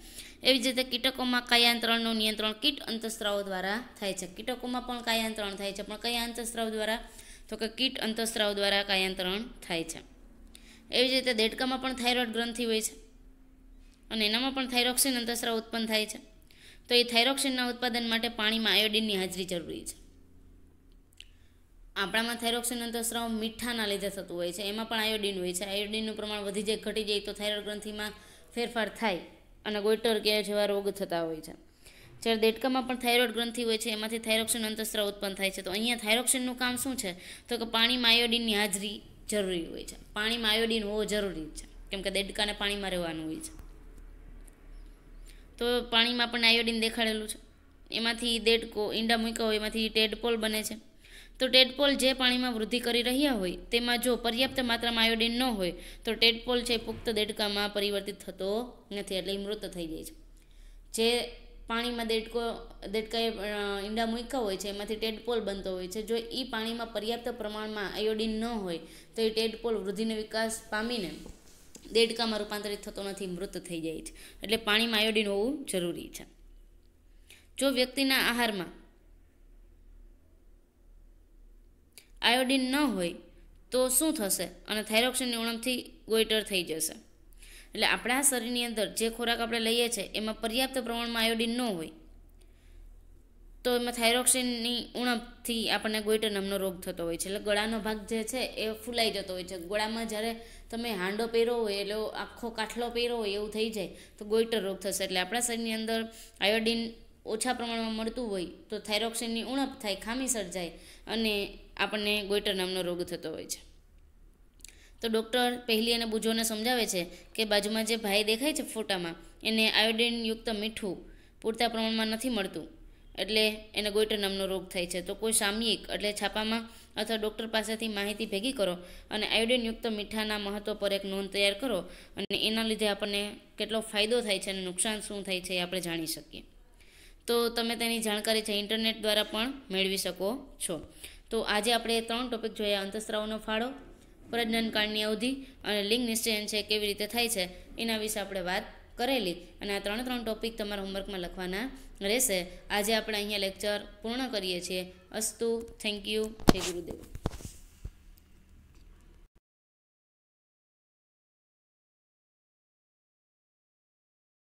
એવી જ રીતે કીટકોમાં કાયાંતરણનું નિયંત્રણ કીટ અંતઃસ્રાવ દ્વારા થાય છે. કીટકોમાં પણ કાયાંતરણ થાય છે, પણ કયા અંતઃસ્રાવ દ્વારા? તો કે કીટ અંતઃસ્રાવ દ્વારા કાયાંતરણ થાય છે. એવી જ રીતે દેડકામાં પણ થાઇરોઇડ ગ્રંથિ હોય છે અને એનામાં પણ થાઇરોક્સિન અંતઃસ્રાવ ઉત્પન્ન થાય છે. તો એ થાઇરોક્સિનના ઉત્પાદન માટે પાણીમાં આયોડિનની હાજરી જરૂરી છે. આપણામાં થાઇરોક્સિન અંતઃસ્રાવ મીઠાના લીધે થતું હોય છે, એમાં પણ આયોડિન હોય છે. આયોડિનનું પ્રમાણ વધી જાય, ઘટી જાય તો થાઇરોઇડ ગ્રંથિમાં ફેરફાર થાય અને ગોઈટર કે જેવા રોગ થતા હોય છે. જ્યારે દેડકામાં પણ થાઇરોઇડ ગ્રંથિ હોય છે, એમાંથી થાઇરોક્સિન અંતઃસ્રાવ ઉત્પન્ન થાય છે. તો અહીંયા થાઇરોક્સિનનું કામ શું છે? તો કે પાણીમાં આયોડિનની હાજરી જરૂરી હોય છે. પાણીમાં આયોડિન હોવો જરૂરી છે, કેમ કે દેડકાને પાણીમાં રહેવાનું હોય છે. તો પાણીમાં પણ આયોડિન દેખાડેલું છે. એમાંથી દેડકો ઈંડા મૂક્યા હોય એમાંથી ટેડપોલ બને છે. તો ટેડપોલ જે પાણીમાં વૃદ્ધિ કરી રહ્યા હોય તેમાં જો પર્યાપ્ત માત્રામાં આયોડિન ન હોય તો ટેડપોલ છે પુખ્ત દેડકામાં પરિવર્તિત થતો નથી, એટલે મૃત થઈ જાય છે. જે પાણીમાં દેડકાએ ઈંડા મૂક્યા હોય છે એમાંથી ટેડપોલ બનતો હોય છે. જો એ પાણીમાં પર્યાપ્ત પ્રમાણમાં આયોડિન ન હોય તો એ ટેડપોલ વૃદ્ધિનો વિકાસ પામીને દેડકામાં રૂપાંતરિત થતો નથી, મૃત થઈ જાય છે. એટલે પાણીમાં આયોડિન હોવું જરૂરી છે. જો વ્યક્તિના આહારમાં આયોડિન ન હોય તો શું થશે? અને થાઇરોક્સિનની ઉણપથી ગોઈટર થઈ જશે. એટલે આપણા શરીરની અંદર જે ખોરાક આપણે લઈએ છીએ એમાં પર્યાપ્ત પ્રમાણમાં આયોડિન ન હોય તો એમાં થાઇરોક્સિનની ઉણપથી આપણને ગોઈટર નામનો રોગ થતો હોય છે. એટલે ગળાનો ભાગ જે છે એ ફૂલાઈ જતો હોય છે. ગળામાં જ્યારે તમે હાંડો પહેર્યો હોય એટલે આખો કાઠલો પહેર્યો હોય એવું થઈ જાય તો ગોઈટર રોગ થશે. એટલે આપણા શરીરની અંદર આયોડિન ઓછા પ્રમાણમાં મળતું હોય તો થાઇરોક્સિનની ઉણપ થાય, ખામી સર્જાય અને આપણને ગોઈટર નામનો રોગ થતો હોય છે. તો ડૉક્ટર પહેલી અને બુજોને સમજાવે છે કે બાજુમાં જે ભાઈ દેખાય છે ફોટામાં એને આયોડિનયુક્ત મીઠું પૂરતા પ્રમાણમાં નથી મળતું, એટલે એને ગોઈટર નામનો રોગ થાય છે. તો કોઈ સામયિક એટલે છાપામાં અથવા ડૉક્ટર પાસેથી માહિતી ભેગી કરો અને આયોડિનયુક્ત મીઠાના મહત્ત્વ પર એક નોંધ તૈયાર કરો અને એના લીધે આપણને કેટલો ફાયદો થાય છે અને નુકસાન શું થાય છે એ આપણે જાણી શકીએ. તો તમે તેની જાણકારી છે ઇન્ટરનેટ દ્વારા પણ મેળવી શકો છો. તો આજે આપણે 3 ટોપિક જોયા: અંતઃસ્રાવનો ફાળો, પ્રજનનકાળની અવધિ અને લિંગ નિશ્ચયન છે કેવી રીતે થાય છે એના વિશે આપણે વાત કરેલી. અને આ 3 ટોપિક તમારા હોમવર્કમાં લખવાના રહેશે. આજે આપણે અહીંયા લેક્ચર પૂર્ણ કરીએ છીએ. અસ્તુ. Thank you. જય ગુરુદેવ.